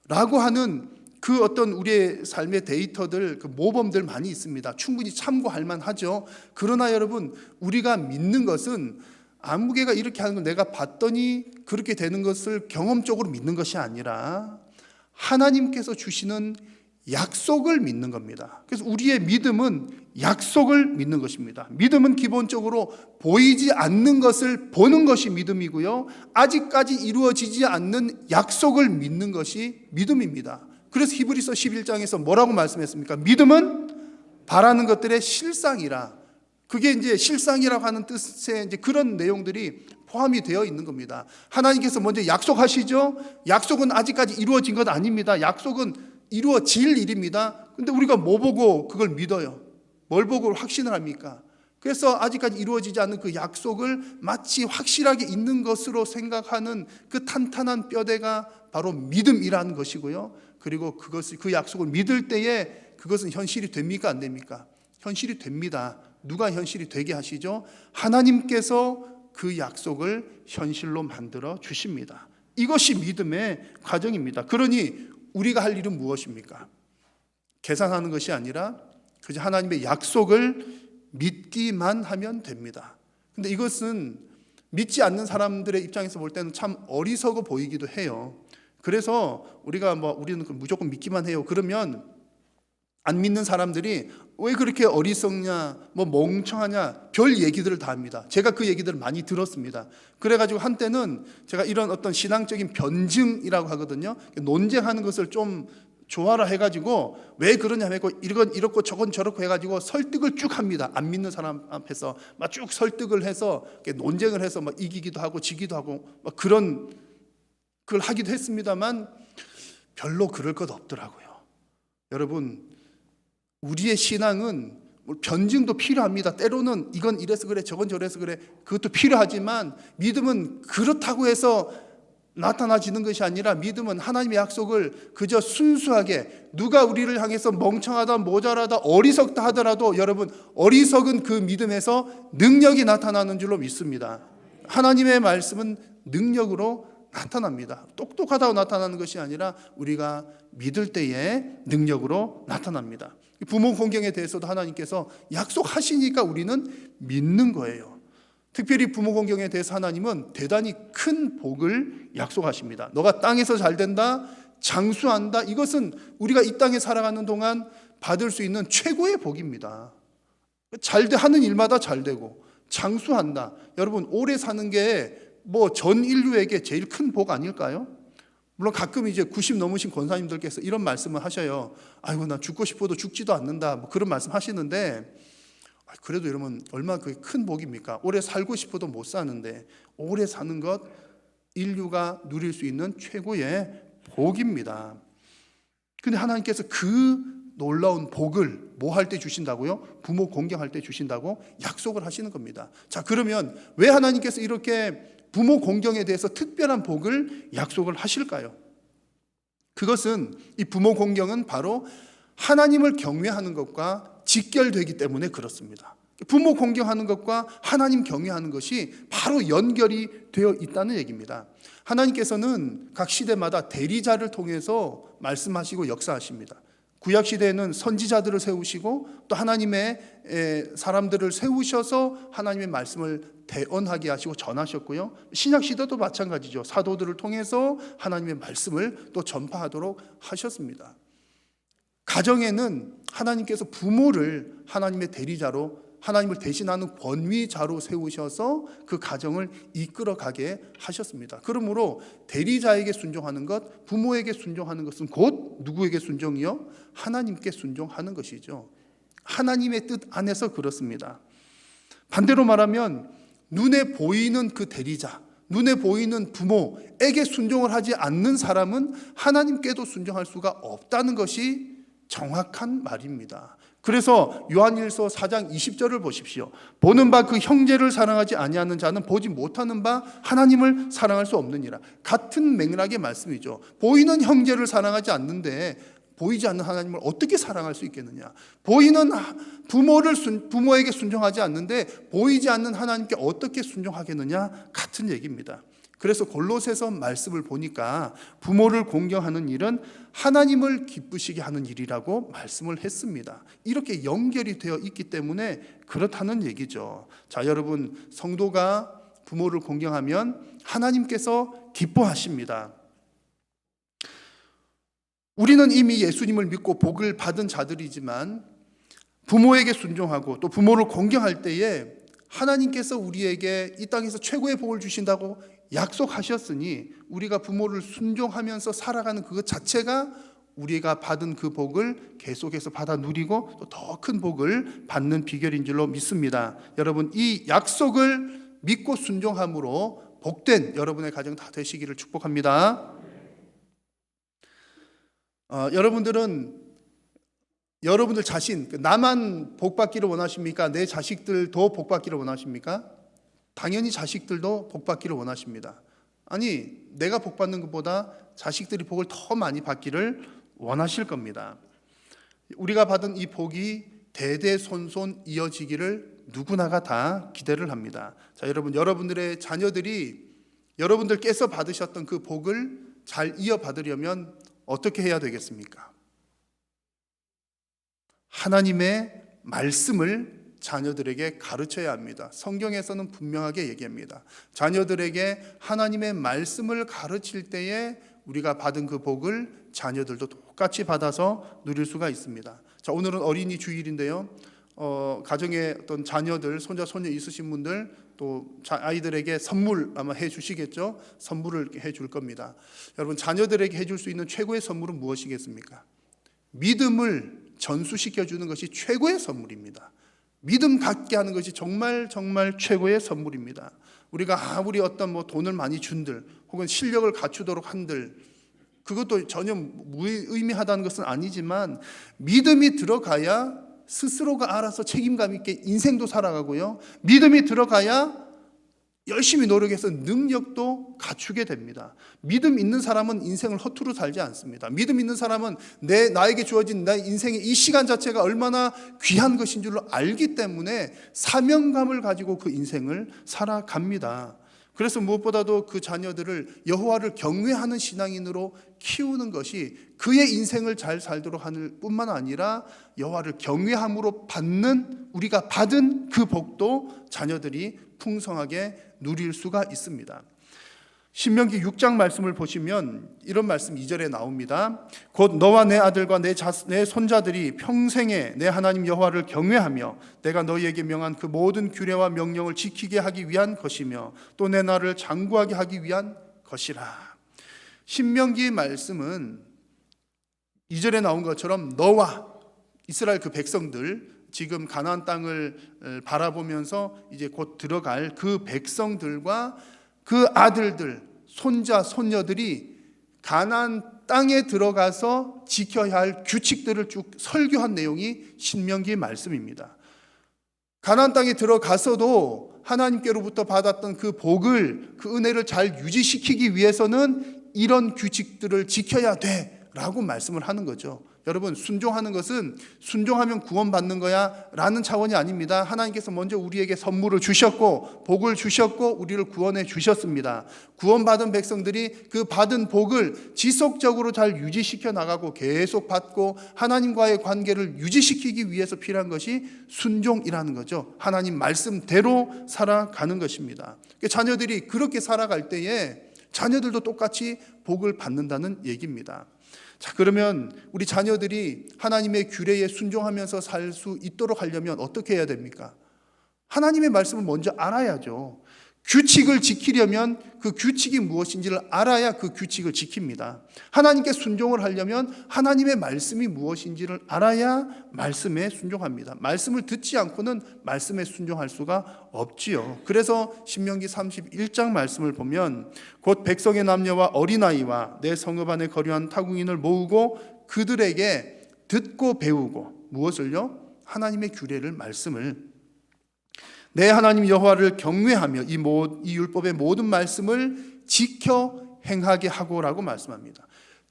라고 하는 그 어떤 우리의 삶의 데이터들, 그 모범들 많이 있습니다. 충분히 참고할 만하죠. 그러나 여러분, 우리가 믿는 것은 아무개가 이렇게 하는 걸 내가 봤더니 그렇게 되는 것을 경험적으로 믿는 것이 아니라 하나님께서 주시는 약속을 믿는 겁니다. 그래서 우리의 믿음은 약속을 믿는 것입니다. 믿음은 기본적으로 보이지 않는 것을 보는 것이 믿음이고요. 아직까지 이루어지지 않는 약속을 믿는 것이 믿음입니다. 그래서 히브리서 11장에서 뭐라고 말씀했습니까? 믿음은 바라는 것들의 실상이라. 그게 이제 실상이라고 하는 뜻의 이제 그런 내용들이 포함이 되어 있는 겁니다. 하나님께서 먼저 약속하시죠. 약속은 아직까지 이루어진 것 아닙니다. 약속은 이루어질 일입니다. 근데 우리가 뭐 보고 그걸 믿어요? 뭘 보고 확신을 합니까? 그래서 아직까지 이루어지지 않는 그 약속을 마치 확실하게 있는 것으로 생각하는 그 탄탄한 뼈대가 바로 믿음이라는 것이고요. 그리고 그 약속을 믿을 때에 그것은 현실이 됩니까? 안 됩니까? 현실이 됩니다. 누가 현실이 되게 하시죠? 하나님께서 그 약속을 현실로 만들어 주십니다. 이것이 믿음의 과정입니다. 그러니 우리가 할 일은 무엇입니까? 계산하는 것이 아니라 그저 하나님의 약속을 믿기만 하면 됩니다. 근데 이것은 믿지 않는 사람들의 입장에서 볼 때는 참 어리석어 보이기도 해요. 그래서 우리는 무조건 믿기만 해요. 그러면 안 믿는 사람들이 왜 그렇게 어리석냐, 멍청하냐, 별 얘기들을 다 합니다. 제가 그 얘기들을 많이 들었습니다. 그래가지고 한때는 제가 이런 어떤 신앙적인 변증이라고 하거든요. 논쟁하는 것을 좀 좋아라 해가지고 왜 그러냐 해고 이건 이렇고 저건 저렇고 해가지고 설득을 쭉 합니다. 안 믿는 사람 앞에서 막 쭉 설득을 해서 논쟁을 해서 막 이기기도 하고 지기도 하고 막 그걸 하기도 했습니다만 별로 그럴 것 없더라고요. 여러분, 우리의 신앙은 변증도 필요합니다. 때로는 이건 이래서 그래, 저건 저래서 그래, 그것도 필요하지만 믿음은 그렇다고 해서 나타나지는 것이 아니라 믿음은 하나님의 약속을 그저 순수하게 누가 우리를 향해서 멍청하다, 모자라다, 어리석다 하더라도 여러분, 어리석은 그 믿음에서 능력이 나타나는 줄로 믿습니다. 하나님의 말씀은 능력으로 나타납니다. 똑똑하다고 나타나는 것이 아니라 우리가 믿을 때에 능력으로 나타납니다. 부모 공경에 대해서도 하나님께서 약속하시니까 우리는 믿는 거예요. 특별히 부모 공경에 대해서 하나님은 대단히 큰 복을 약속하십니다. 너가 땅에서 잘 된다, 장수한다. 이것은 우리가 이 땅에 살아가는 동안 받을 수 있는 최고의 복입니다. 하는 일마다 잘 되고 장수한다. 여러분, 오래 사는 게 뭐 전 인류에게 제일 큰 복 아닐까요? 물론 가끔 이제 90 넘으신 권사님들께서 이런 말씀을 하셔요. 아이고, 나 죽고 싶어도 죽지도 않는다. 뭐 그런 말씀 하시는데, 그래도 여러분, 얼마나 그게 큰 복입니까? 오래 살고 싶어도 못 사는데 오래 사는 것, 인류가 누릴 수 있는 최고의 복입니다. 근데 하나님께서 그 놀라운 복을 뭐 할 때 주신다고요? 부모 공경할 때 주신다고 약속을 하시는 겁니다. 자, 그러면 왜 하나님께서 이렇게 부모 공경에 대해서 특별한 복을 약속을 하실까요? 그것은, 이 부모 공경은 바로 하나님을 경외하는 것과 직결되기 때문에 그렇습니다. 부모 공경하는 것과 하나님 경외하는 것이 바로 연결이 되어 있다는 얘기입니다. 하나님께서는 각 시대마다 대리자를 통해서 말씀하시고 역사하십니다. 구약 시대에는 선지자들을 세우시고 또 하나님의 사람들을 세우셔서 하나님의 말씀을 대언하게 하시고 전하셨고요. 신약 시대도 마찬가지죠. 사도들을 통해서 하나님의 말씀을 또 전파하도록 하셨습니다. 가정에는 하나님께서 부모를 하나님의 대리자로, 하나님을 대신하는 권위자로 세우셔서 그 가정을 이끌어가게 하셨습니다. 그러므로 대리자에게 순종하는 것, 부모에게 순종하는 것은 곧 누구에게 순종이요? 하나님께 순종하는 것이죠. 하나님의 뜻 안에서 그렇습니다. 반대로 말하면 눈에 보이는 그 대리자, 눈에 보이는 부모에게 순종을 하지 않는 사람은 하나님께도 순종할 수가 없다는 것이 정확한 말입니다. 그래서 요한일서 4장 20절을 보십시오. 보는 바 그 형제를 사랑하지 아니하는 자는 보지 못하는 바 하나님을 사랑할 수 없느니라. 같은 맥락의 말씀이죠. 보이는 형제를 사랑하지 않는데 보이지 않는 하나님을 어떻게 사랑할 수 있겠느냐. 보이는 부모에게 순종하지 않는데 보이지 않는 하나님께 어떻게 순종하겠느냐. 같은 얘기입니다. 그래서 골로새서 말씀을 보니까 부모를 공경하는 일은 하나님을 기쁘시게 하는 일이라고 말씀을 했습니다. 이렇게 연결이 되어 있기 때문에 그렇다는 얘기죠. 자, 여러분, 성도가 부모를 공경하면 하나님께서 기뻐하십니다. 우리는 이미 예수님을 믿고 복을 받은 자들이지만 부모에게 순종하고 또 부모를 공경할 때에 하나님께서 우리에게 이 땅에서 최고의 복을 주신다고 약속하셨으니 우리가 부모를 순종하면서 살아가는 그것 자체가 우리가 받은 그 복을 계속해서 받아 누리고 또 더 큰 복을 받는 비결인 줄로 믿습니다. 여러분, 이 약속을 믿고 순종함으로 복된 여러분의 가정 다 되시기를 축복합니다. 여러분들 자신, 나만 복받기를 원하십니까? 내 자식들도 복받기를 원하십니까? 당연히 자식들도 복받기를 원하십니다. 아니, 내가 복받는 것보다 자식들이 복을 더 많이 받기를 원하실 겁니다. 우리가 받은 이 복이 대대손손 이어지기를 누구나가 다 기대를 합니다. 자, 여러분들의 자녀들이 여러분들께서 받으셨던 그 복을 잘 이어받으려면 어떻게 해야 되겠습니까? 하나님의 말씀을 자녀들에게 가르쳐야 합니다. 성경에서는 분명하게 얘기합니다. 자녀들에게 하나님의 말씀을 가르칠 때에 우리가 받은 그 복을 자녀들도 똑같이 받아서 누릴 수가 있습니다. 자, 오늘은 어린이 주일인데요. 가정에 어떤 자녀들, 손자, 손녀 있으신 분들 또 아이들에게 선물 아마 해주시겠죠. 선물을 해줄 겁니다. 여러분, 자녀들에게 해줄 수 있는 최고의 선물은 무엇이겠습니까? 믿음을 전수시켜주는 것이 최고의 선물입니다. 믿음 갖게 하는 것이 정말 최고의 선물입니다. 우리가 아무리 어떤 돈을 많이 준들 혹은 실력을 갖추도록 한들 그것도 전혀 무의미하다는 것은 아니지만 믿음이 들어가야 스스로가 알아서 책임감 있게 인생도 살아가고요. 믿음이 들어가야 열심히 노력해서 능력도 갖추게 됩니다. 믿음 있는 사람은 인생을 허투루 살지 않습니다. 믿음 있는 사람은 나에게 주어진 내 인생의 이 시간 자체가 얼마나 귀한 것인 줄로 알기 때문에 사명감을 가지고 그 인생을 살아갑니다. 그래서 무엇보다도 그 자녀들을 여호와를 경외하는 신앙인으로 키우는 것이 그의 인생을 잘 살도록 하는 뿐만 아니라 여호와를 경외함으로 우리가 받은 그 복도 자녀들이 풍성하게 누릴 수가 있습니다. 신명기 6장 말씀을 보시면 이런 말씀 2절에 나옵니다. 곧 너와 내 아들과 내 손자들이 평생에 내 하나님 여호와를 경외하며 내가 너희에게 명한 그 모든 규례와 명령을 지키게 하기 위한 것이며 또 내 나라를 장구하게 하기 위한 것이라. 신명기 말씀은 2절에 나온 것처럼 너와 이스라엘 그 백성들, 지금 가나안 땅을 바라보면서 이제 곧 들어갈 그 백성들과 그 아들들, 손자, 손녀들이 가나안 땅에 들어가서 지켜야 할 규칙들을 쭉 설교한 내용이 신명기 말씀입니다. 가나안 땅에 들어가서도 하나님께로부터 받았던 그 복을, 그 은혜를 잘 유지시키기 위해서는 이런 규칙들을 지켜야 돼라고 말씀을 하는 거죠. 여러분, 순종하는 것은 순종하면 구원받는 거야 라는 차원이 아닙니다. 하나님께서 먼저 우리에게 선물을 주셨고 복을 주셨고 우리를 구원해 주셨습니다. 구원받은 백성들이 그 받은 복을 지속적으로 잘 유지시켜 나가고 계속 받고 하나님과의 관계를 유지시키기 위해서 필요한 것이 순종이라는 거죠. 하나님 말씀대로 살아가는 것입니다. 자녀들이 그렇게 살아갈 때에 자녀들도 똑같이 복을 받는다는 얘기입니다. 자, 그러면 우리 자녀들이 하나님의 규례에 순종하면서 살 수 있도록 하려면 어떻게 해야 됩니까? 하나님의 말씀을 먼저 알아야죠. 규칙을 지키려면 그 규칙이 무엇인지를 알아야 그 규칙을 지킵니다. 하나님께 순종을 하려면 하나님의 말씀이 무엇인지를 알아야 말씀에 순종합니다. 말씀을 듣지 않고는 말씀에 순종할 수가 없지요. 그래서 신명기 31장 말씀을 보면 곧 백성의 남녀와 어린아이와 내 성읍 안에 거류한 타국인을 모으고 그들에게 듣고 배우고 무엇을요? 하나님의 규례를, 말씀을 내 하나님 여호와를 경외하며 이 율법의 모든 말씀을 지켜 행하게 하고라고 말씀합니다.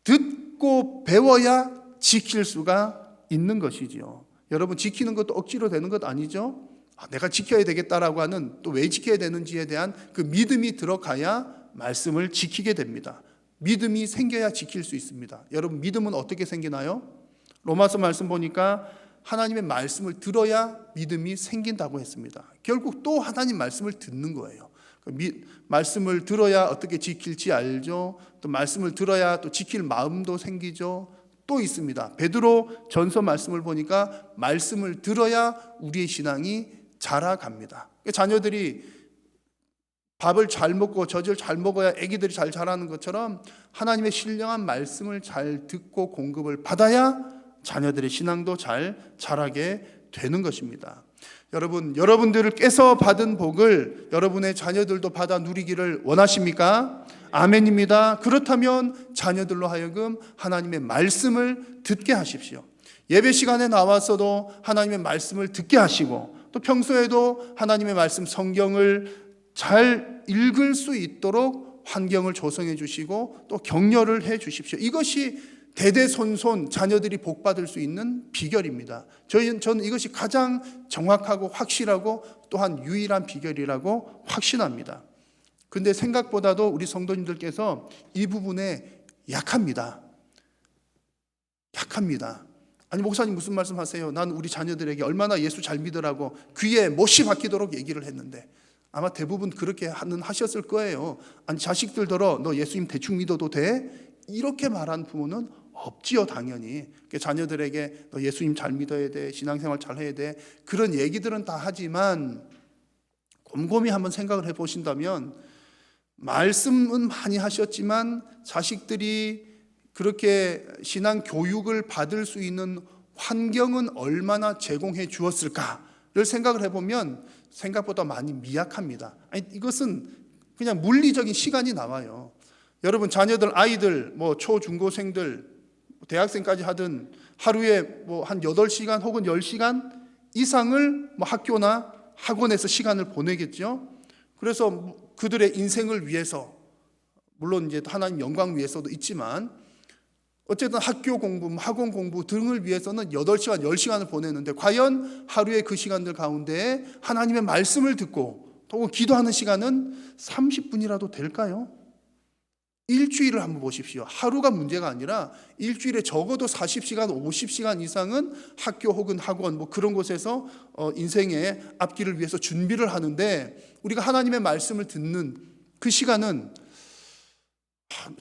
듣고 배워야 지킬 수가 있는 것이지요. 여러분, 지키는 것도 억지로 되는 것 아니죠? 내가 지켜야 되겠다라고 하는, 또 왜 지켜야 되는지에 대한 그 믿음이 들어가야 말씀을 지키게 됩니다. 믿음이 생겨야 지킬 수 있습니다. 여러분, 믿음은 어떻게 생기나요? 로마서 말씀 보니까 하나님의 말씀을 들어야 믿음이 생긴다고 했습니다. 결국 또 하나님 말씀을 듣는 거예요. 말씀을 들어야 어떻게 지킬지 알죠. 또 말씀을 들어야 또 지킬 마음도 생기죠. 또 있습니다. 베드로 전서 말씀을 보니까 말씀을 들어야 우리의 신앙이 자라갑니다. 자녀들이 밥을 잘 먹고 젖을 잘 먹어야 아기들이 잘 자라는 것처럼 하나님의 신령한 말씀을 잘 듣고 공급을 받아야 자녀들의 신앙도 잘 자라게 되는 것입니다. 여러분, 여러분들께서 받은 복을 여러분의 자녀들도 받아 누리기를 원하십니까? 아멘입니다. 그렇다면 자녀들로 하여금 하나님의 말씀을 듣게 하십시오. 예배 시간에 나와서도 하나님의 말씀을 듣게 하시고 또 평소에도 하나님의 말씀, 성경을 잘 읽을 수 있도록 환경을 조성해 주시고 또 격려를 해 주십시오. 이것이 대대손손 자녀들이 복받을 수 있는 비결입니다. 저는 이것이 가장 정확하고 확실하고 또한 유일한 비결이라고 확신합니다. 근데 생각보다도 우리 성도님들께서 이 부분에 약합니다. 아니, 목사님 무슨 말씀하세요? 난 우리 자녀들에게 얼마나 예수 잘 믿으라고 귀에 못이 박히도록 얘기를 했는데, 아마 대부분 그렇게 하셨을 거예요. 아니, 자식들더러 너 예수님 대충 믿어도 돼? 이렇게 말한 부모는 없지요, 당연히. 자녀들에게 너 예수님 잘 믿어야 돼, 신앙생활 잘 해야 돼, 그런 얘기들은 다 하지만 곰곰이 한번 생각을 해보신다면 말씀은 많이 하셨지만 자식들이 그렇게 신앙 교육을 받을 수 있는 환경은 얼마나 제공해 주었을까를 생각을 해보면 생각보다 많이 미약합니다. 아니, 이것은 그냥 물리적인 시간이 나와요. 여러분, 자녀들, 아이들, 초중고생들, 대학생까지 하든 하루에 한 8시간 혹은 10시간 이상을 학교나 학원에서 시간을 보내겠죠. 그래서 그들의 인생을 위해서, 물론 이제 하나님 영광 위해서도 있지만 어쨌든 학교 공부, 학원 공부 등을 위해서는 8시간, 10시간을 보내는데 과연 하루의 그 시간들 가운데 하나님의 말씀을 듣고 혹은 기도하는 시간은 30분이라도 될까요? 일주일을 한번 보십시오. 하루가 문제가 아니라 일주일에 적어도 40시간, 50시간 이상은 학교 혹은 학원 뭐 그런 곳에서 인생의 앞길을 위해서 준비를 하는데, 우리가 하나님의 말씀을 듣는 그 시간은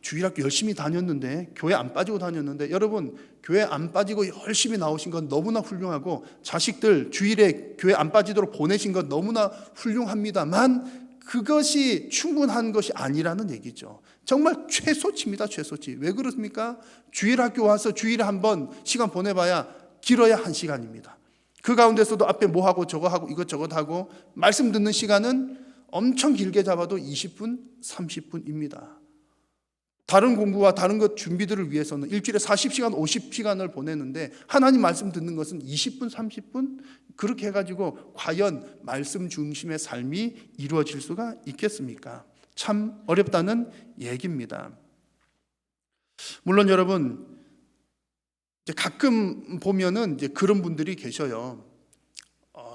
주일학교 열심히 다녔는데, 교회 안 빠지고 다녔는데, 여러분 교회 안 빠지고 열심히 나오신 건 너무나 훌륭하고, 자식들 주일에 교회 안 빠지도록 보내신 건 너무나 훌륭합니다만, 그것이 충분한 것이 아니라는 얘기죠. 정말 최소치입니다. 최소치. 왜 그렇습니까? 주일 학교 와서 주일에 한번 시간 보내봐야 길어야 1시간입니다. 그 가운데서도 앞에 뭐 하고 저거 하고 이것저것 하고, 말씀 듣는 시간은 엄청 길게 잡아도 20분, 30분입니다. 다른 공부와 다른 것 준비들을 위해서는 일주일에 40시간, 50시간을 보내는데, 하나님 말씀 듣는 것은 20분, 30분? 그렇게 해가지고 과연 말씀 중심의 삶이 이루어질 수가 있겠습니까? 참 어렵다는 얘기입니다. 물론 여러분, 이제 가끔 보면은 이제 그런 분들이 계셔요.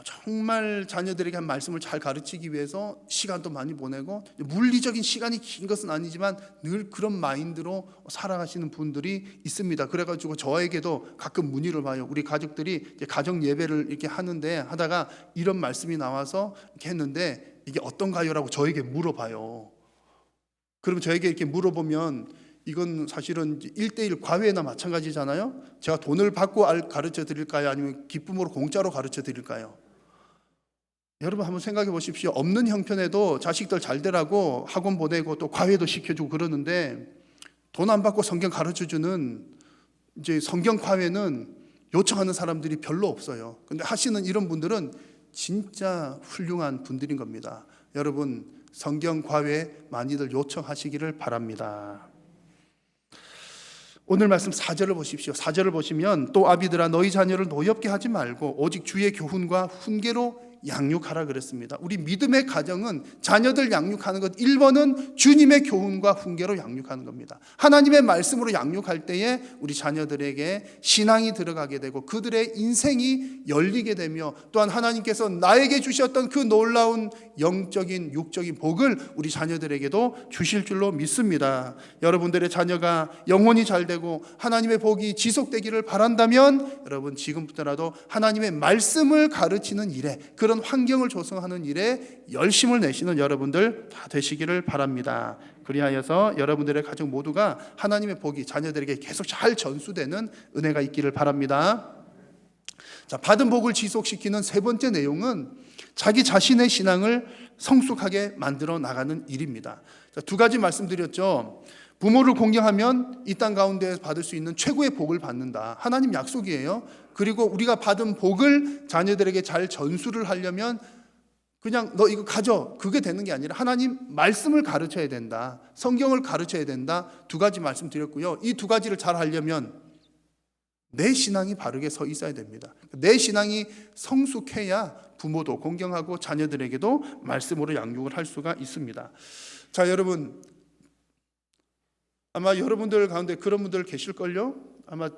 정말 자녀들에게 한 말씀을 잘 가르치기 위해서 시간도 많이 보내고, 물리적인 시간이 긴 것은 아니지만 늘 그런 마인드로 살아가시는 분들이 있습니다. 그래가지고 저에게도 가끔 문의를 봐요. 우리 가족들이 이제 가정 예배를 이렇게 하는데, 하다가 이런 말씀이 나와서 이렇게 했는데 이게 어떤가요?라고 저에게 물어봐요. 그러면 저에게 이렇게 물어보면, 이건 사실은 1:1 과외나 마찬가지잖아요. 제가 돈을 받고 가르쳐 드릴까요? 아니면 기쁨으로 공짜로 가르쳐 드릴까요? 여러분 한번 생각해 보십시오. 없는 형편에도 자식들 잘 되라고 학원 보내고 또 과외도 시켜주고 그러는데, 돈 안 받고 성경 가르쳐 주는 이제 성경 과외는 요청하는 사람들이 별로 없어요. 근데 하시는 이런 분들은 진짜 훌륭한 분들인 겁니다. 여러분 성경 과외 많이들 요청하시기를 바랍니다. 오늘 말씀 4절을 보십시오. 4절을 보시면, 또 아비들아 너희 자녀를 노엽게 하지 말고 오직 주의 교훈과 훈계로 양육하라 그랬습니다. 우리 믿음의 가정은 자녀들 양육하는 것 1번은 주님의 교훈과 훈계로 양육하는 겁니다. 하나님의 말씀으로 양육할 때에 우리 자녀들에게 신앙이 들어가게 되고 그들의 인생이 열리게 되며, 또한 하나님께서 나에게 주셨던 그 놀라운 영적인 육적인 복을 우리 자녀들에게도 주실 줄로 믿습니다. 여러분들의 자녀가 영혼이 잘 되고 하나님의 복이 지속되기를 바란다면, 여러분 지금부터라도 하나님의 말씀을 가르치는 일에, 그런 환경을 조성하는 일에 열심을 내시는 여러분들 다 되시기를 바랍니다. 그리하여서 여러분들의 가족 모두가 하나님의 복이 자녀들에게 계속 잘 전수되는 은혜가 있기를 바랍니다. 자, 받은 복을 지속시키는 세 번째 내용은 자기 자신의 신앙을 성숙하게 만들어 나가는 일입니다. 자, 두 가지 말씀드렸죠. 부모를 공경하면 이 땅 가운데 받을 수 있는 최고의 복을 받는다. 하나님 약속이에요. 그리고 우리가 받은 복을 자녀들에게 잘 전수를 하려면 그냥 너 이거 가져, 그게 되는 게 아니라 하나님 말씀을 가르쳐야 된다. 성경을 가르쳐야 된다. 두 가지 말씀드렸고요. 이 두 가지를 잘 하려면 내 신앙이 바르게 서 있어야 됩니다. 내 신앙이 성숙해야 부모도 공경하고 자녀들에게도 말씀으로 양육을 할 수가 있습니다. 자, 여러분, 아마 여러분들 가운데 그런 분들 계실걸요? 아마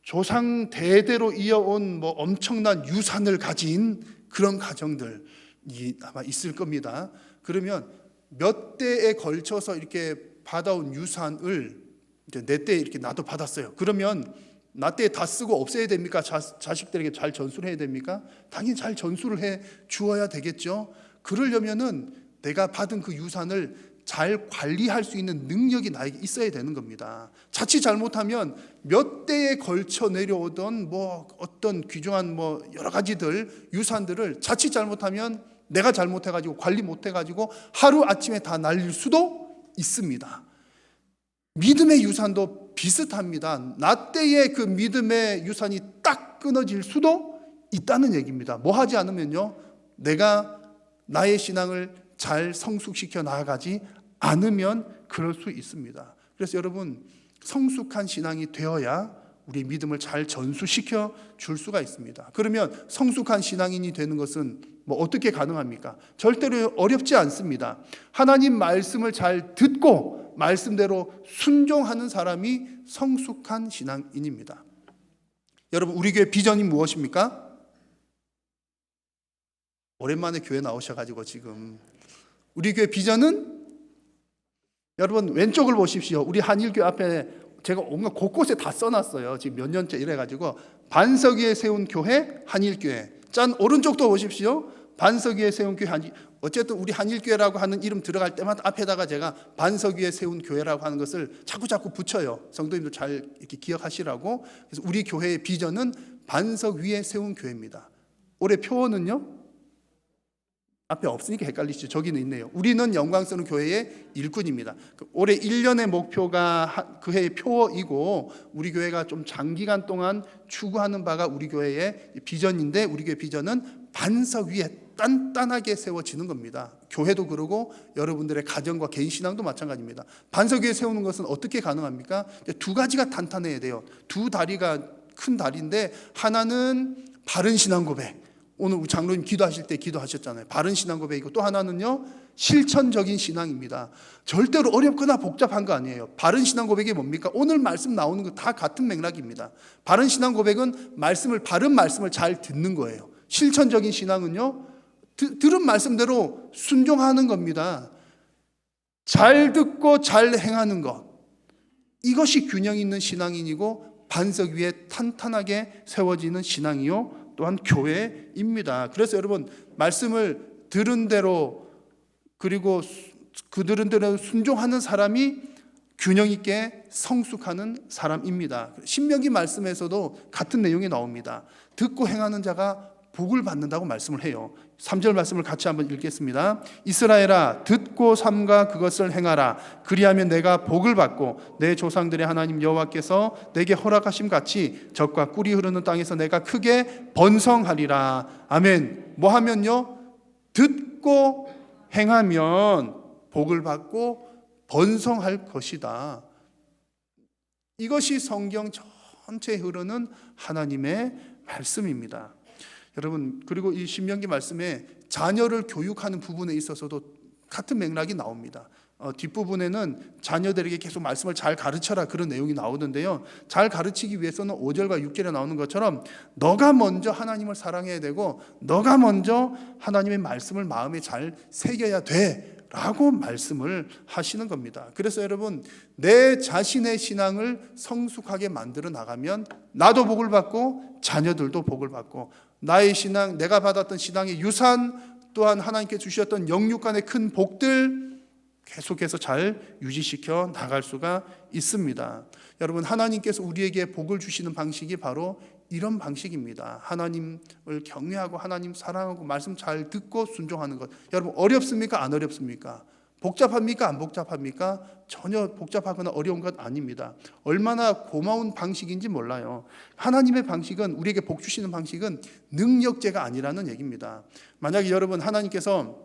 조상 대대로 이어온 뭐 엄청난 유산을 가진 그런 가정들이 아마 있을 겁니다. 그러면 몇 대에 걸쳐서 이렇게 받아온 유산을 이제 내 때에 이렇게 나도 받았어요. 그러면 나 때에 다 쓰고 없애야 됩니까? 자식들에게 잘 전수를 해야 됩니까? 당연히 잘 전수를 해 주어야 되겠죠. 그러려면은 내가 받은 그 유산을 잘 관리할 수 있는 능력이 나에게 있어야 되는 겁니다. 자칫 잘못하면 몇 대에 걸쳐 내려오던 뭐 어떤 귀중한 뭐 여러 가지들 유산들을 자칫 잘못하면 내가 잘못해가지고 관리 못해가지고 하루 아침에 다 날릴 수도 있습니다. 믿음의 유산도 비슷합니다. 나 때의 그 믿음의 유산이 딱 끊어질 수도 있다는 얘기입니다. 뭐 하지 않으면요, 내가 나의 신앙을 잘 성숙시켜 나아가지 않으면 그럴 수 있습니다. 그래서 여러분, 성숙한 신앙이 되어야 우리 믿음을 잘 전수시켜 줄 수가 있습니다. 그러면 성숙한 신앙인이 되는 것은 뭐 어떻게 가능합니까? 절대로 어렵지 않습니다. 하나님 말씀을 잘 듣고 말씀대로 순종하는 사람이 성숙한 신앙인입니다. 여러분, 우리 교회 비전이 무엇입니까? 오랜만에 교회 나오셔가지고 지금 우리 교회 비전은 여러분 왼쪽을 보십시오. 우리 한일교회 앞에 제가 온갖 곳곳에 다 써놨어요. 지금 몇 년째 이래가지고 반석 위에 세운 교회 한일교회. 짠 오른쪽도 보십시오. 반석 위에 세운 교회 한일. 어쨌든 우리 한일교회라고 하는 이름 들어갈 때마다 앞에다가 제가 반석 위에 세운 교회라고 하는 것을 자꾸 붙여요. 성도님도 잘 이렇게 기억하시라고. 그래서 우리 교회의 비전은 반석 위에 세운 교회입니다. 올해 표어는요? 앞에 없으니까 헷갈리시죠? 저기는 있네요. 우리는 영광스러운 교회의 일꾼입니다. 올해 1년의 목표가 그 해의 표어이고 우리 교회가 좀 장기간 동안 추구하는 바가 우리 교회의 비전인데 우리 교회 비전은 반석 위에 단단하게 세워지는 겁니다. 교회도 그러고 여러분들의 가정과 개인 신앙도 마찬가지입니다. 반석 위에 세우는 것은 어떻게 가능합니까? 두 가지가 탄탄해야 돼요. 두 다리가 큰 다리인데 하나는 바른 신앙 고백. 오늘 장로님 기도하실 때 기도하셨잖아요. 바른 신앙 고백이고 또 하나는요 실천적인 신앙입니다. 절대로 어렵거나 복잡한 거 아니에요. 바른 신앙 고백이 뭡니까? 오늘 말씀 나오는 거 다 같은 맥락입니다. 바른 신앙 고백은 바른 말씀을 잘 듣는 거예요. 실천적인 신앙은요 들은 말씀대로 순종하는 겁니다. 잘 듣고 잘 행하는 것, 이것이 균형 있는 신앙인이고 반석 위에 탄탄하게 세워지는 신앙이요 또한 교회입니다. 그래서 여러분 말씀을 들은 대로 그리고 그 들은 대로 순종하는 사람이 균형 있게 성숙하는 사람입니다. 신명기 말씀에서도 같은 내용이 나옵니다. 듣고 행하는 자가 복을 받는다고 말씀을 해요. 3절 말씀을 같이 한번 읽겠습니다. 이스라엘아 듣고 삼가 그것을 행하라. 그리하면 내가 복을 받고 내 조상들의 하나님 여호와께서 내게 허락하심 같이 젖과 꿀이 흐르는 땅에서 내가 크게 번성하리라. 아멘. 뭐 하면요? 듣고 행하면 복을 받고 번성할 것이다. 이것이 성경 전체에 흐르는 하나님의 말씀입니다. 여러분 그리고 이 신명기 말씀에 자녀를 교육하는 부분에 있어서도 같은 맥락이 나옵니다. 뒷부분에는 자녀들에게 계속 말씀을 잘 가르쳐라 그런 내용이 나오는데요. 잘 가르치기 위해서는 5절과 6절에 나오는 것처럼 너가 먼저 하나님을 사랑해야 되고 너가 먼저 하나님의 말씀을 마음에 잘 새겨야 돼 라고 말씀을 하시는 겁니다. 그래서 여러분 내 자신의 신앙을 성숙하게 만들어 나가면 나도 복을 받고 자녀들도 복을 받고 나의 신앙, 내가 받았던 신앙의 유산 또한 하나님께 주셨던 영육간의 큰 복들 계속해서 잘 유지시켜 나갈 수가 있습니다. 여러분 하나님께서 우리에게 복을 주시는 방식이 바로 이런 방식입니다. 하나님을 경외하고 하나님 사랑하고 말씀 잘 듣고 순종하는 것. 여러분 어렵습니까? 안 어렵습니까? 복잡합니까? 안 복잡합니까? 전혀 복잡하거나 어려운 것 아닙니다. 얼마나 고마운 방식인지 몰라요. 하나님의 방식은 우리에게 복 주시는 방식은 능력제가 아니라는 얘기입니다. 만약에 여러분 하나님께서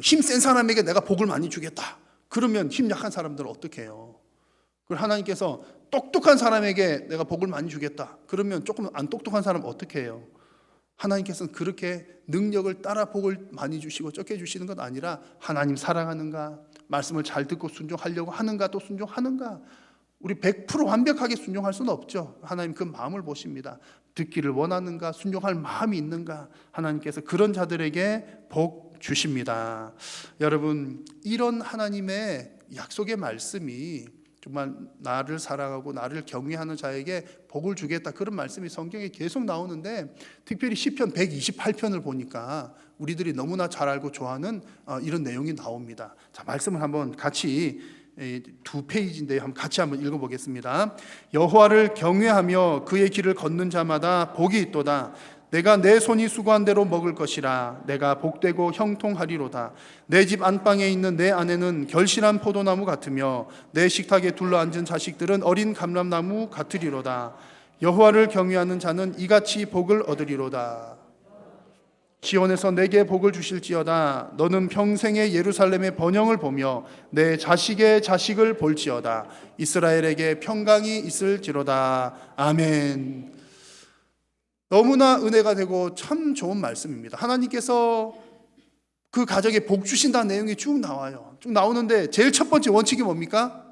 힘센 사람에게 내가 복을 많이 주겠다. 그러면 힘 약한 사람들은 어떻게 해요? 그리고 하나님께서 똑똑한 사람에게 내가 복을 많이 주겠다. 그러면 조금 안 똑똑한 사람은 어떻게 해요? 하나님께서는 그렇게 능력을 따라 복을 많이 주시고 적게 주시는 것 아니라 하나님 사랑하는가, 말씀을 잘 듣고 순종하려고 하는가, 또 순종하는가. 우리 100% 완벽하게 순종할 수는 없죠. 하나님 그 마음을 보십니다. 듣기를 원하는가, 순종할 마음이 있는가. 하나님께서 그런 자들에게 복 주십니다. 여러분 이런 하나님의 약속의 말씀이 정말 나를 사랑하고 나를 경외하는 자에게 복을 주겠다 그런 말씀이 성경에 계속 나오는데 특별히 시편 128편을 보니까 우리들이 너무나 잘 알고 좋아하는 이런 내용이 나옵니다. 자, 말씀을 한번 같이 2페이지인데요. 같이 한번 읽어보겠습니다. 여호와를 경외하며 그의 길을 걷는 자마다 복이 있도다. 내가 내 손이 수고한 대로 먹을 것이라. 내가 복되고 형통하리로다. 내 집 안방에 있는 내 아내는 결실한 포도나무 같으며 내 식탁에 둘러앉은 자식들은 어린 감람나무 같으리로다. 여호와를 경외하는 자는 이같이 복을 얻으리로다. 시온에서 내게 복을 주실지어다. 너는 평생에 예루살렘의 번영을 보며 내 자식의 자식을 볼지어다. 이스라엘에게 평강이 있을지로다. 아멘. 너무나 은혜가 되고 참 좋은 말씀입니다. 하나님께서 그 가정에 복 주신다는 내용이 쭉 나와요. 쭉 나오는데 제일 첫 번째 원칙이 뭡니까?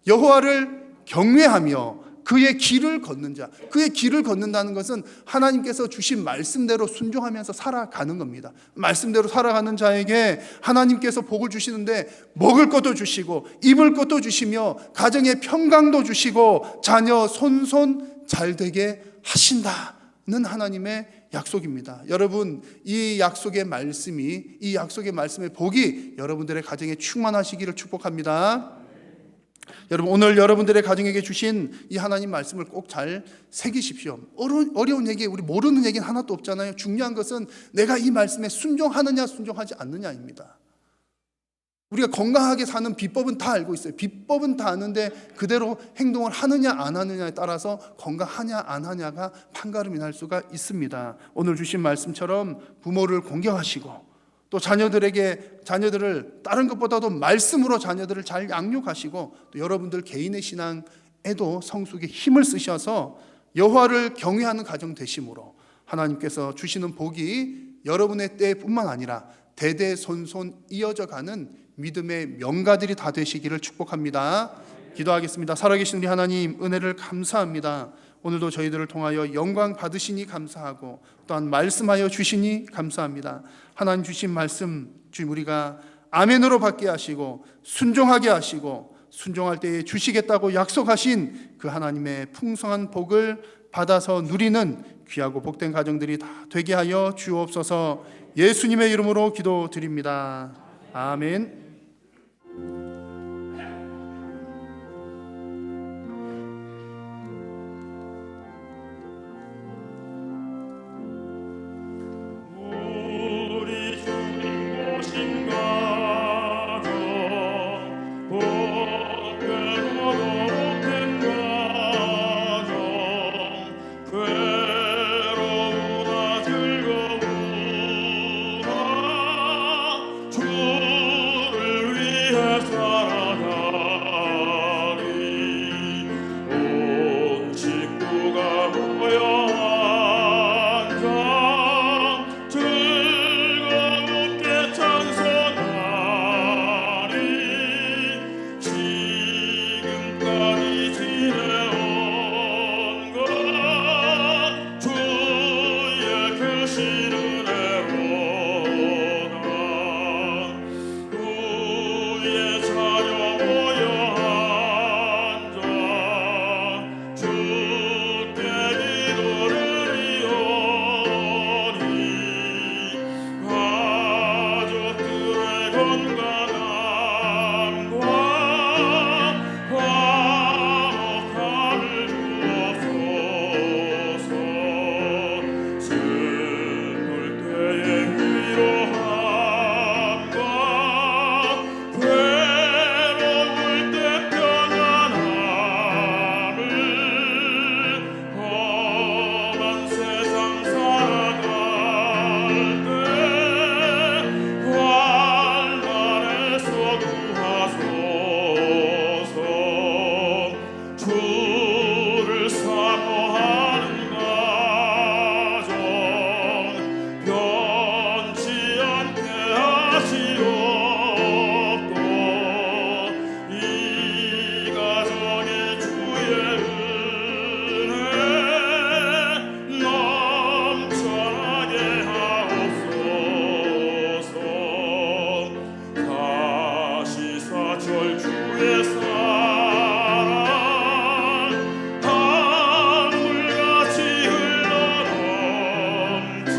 여호와를 경외하며 그의 길을 걷는 자. 그의 길을 걷는다는 것은 하나님께서 주신 말씀대로 순종하면서 살아가는 겁니다. 말씀대로 살아가는 자에게 하나님께서 복을 주시는데 먹을 것도 주시고 입을 것도 주시며 가정에 평강도 주시고 자녀 손손 잘 되게 하신다는 하나님의 약속입니다. 여러분, 이 약속의 말씀의 복이 여러분들의 가정에 충만하시기를 축복합니다. 여러분, 오늘 여러분들의 가정에게 주신 이 하나님 말씀을 꼭 잘 새기십시오. 어려운 얘기, 우리 모르는 얘기는 하나도 없잖아요. 중요한 것은 내가 이 말씀에 순종하느냐 순종하지 않느냐입니다. 우리가 건강하게 사는 비법은 다 알고 있어요. 비법은 다 아는데 그대로 행동을 하느냐 안 하느냐에 따라서 건강하냐 안 하냐가 판가름이 날 수가 있습니다. 오늘 주신 말씀처럼 부모를 공경하시고 또 자녀들을 다른 것보다도 말씀으로 자녀들을 잘 양육하시고 또 여러분들 개인의 신앙에도 성숙에 힘을 쓰셔서 여호와를 경외하는 가정 되심으로 하나님께서 주시는 복이 여러분의 때뿐만 아니라 대대손손 이어져 가는 믿음의 명가들이 다 되시기를 축복합니다. 기도하겠습니다. 살아계신 우리 하나님, 은혜를 감사합니다. 오늘도 저희들을 통하여 영광 받으시니 감사하고 또한 말씀하여 주시니 감사합니다. 하나님 주신 말씀 주님 우리가 아멘으로 받게 하시고 순종하게 하시고 순종할 때에 주시겠다고 약속하신 그 하나님의 풍성한 복을 받아서 누리는 귀하고 복된 가정들이 다 되게 하여 주옵소서. 예수님의 이름으로 기도드립니다. 아멘. 우리 주님 오신 가정 복되고 복된 가정 괴로우나 즐거우나 주를 위해 살아가리 온 식구가 모여 즐겁게 찬송하리 지금까지 지내온 것 주의 크신 은혜로다 주의 자녀 모여 앉아 주께 기도를 이오니 가족들의 건강함과 화목함을 주옵소서. 슬플 때의 위로함과 괴로울 때 평안함을 험한 세상 살아갈 때 환난에서 구하소서. 주를 사모하는 가정 변치 않게 하시옵고 이 가정에 주의 은혜 넘쳐나게 하옵소서. 사시사철 주의 사랑 한물같이 흘러넘쳐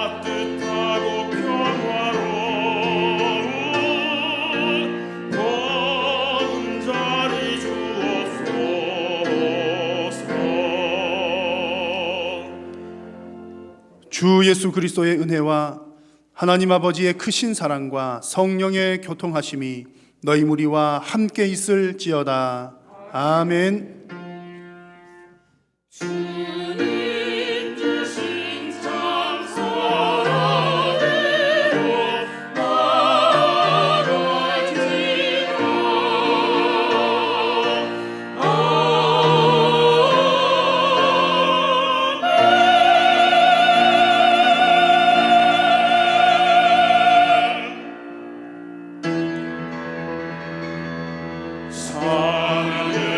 따뜻하고 평화로운 검은 자리 주옵소서. 주 예수 그리스도의 은혜와 하나님 아버지의 크신 사랑과 성령의 교통하심이 너희 무리와 함께 있을지어다. 아멘. 주님 주신 참 사랑으로 사랑의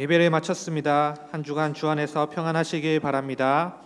예배를 마쳤습니다. 한 주간 주 안에서 평안하시길 바랍니다.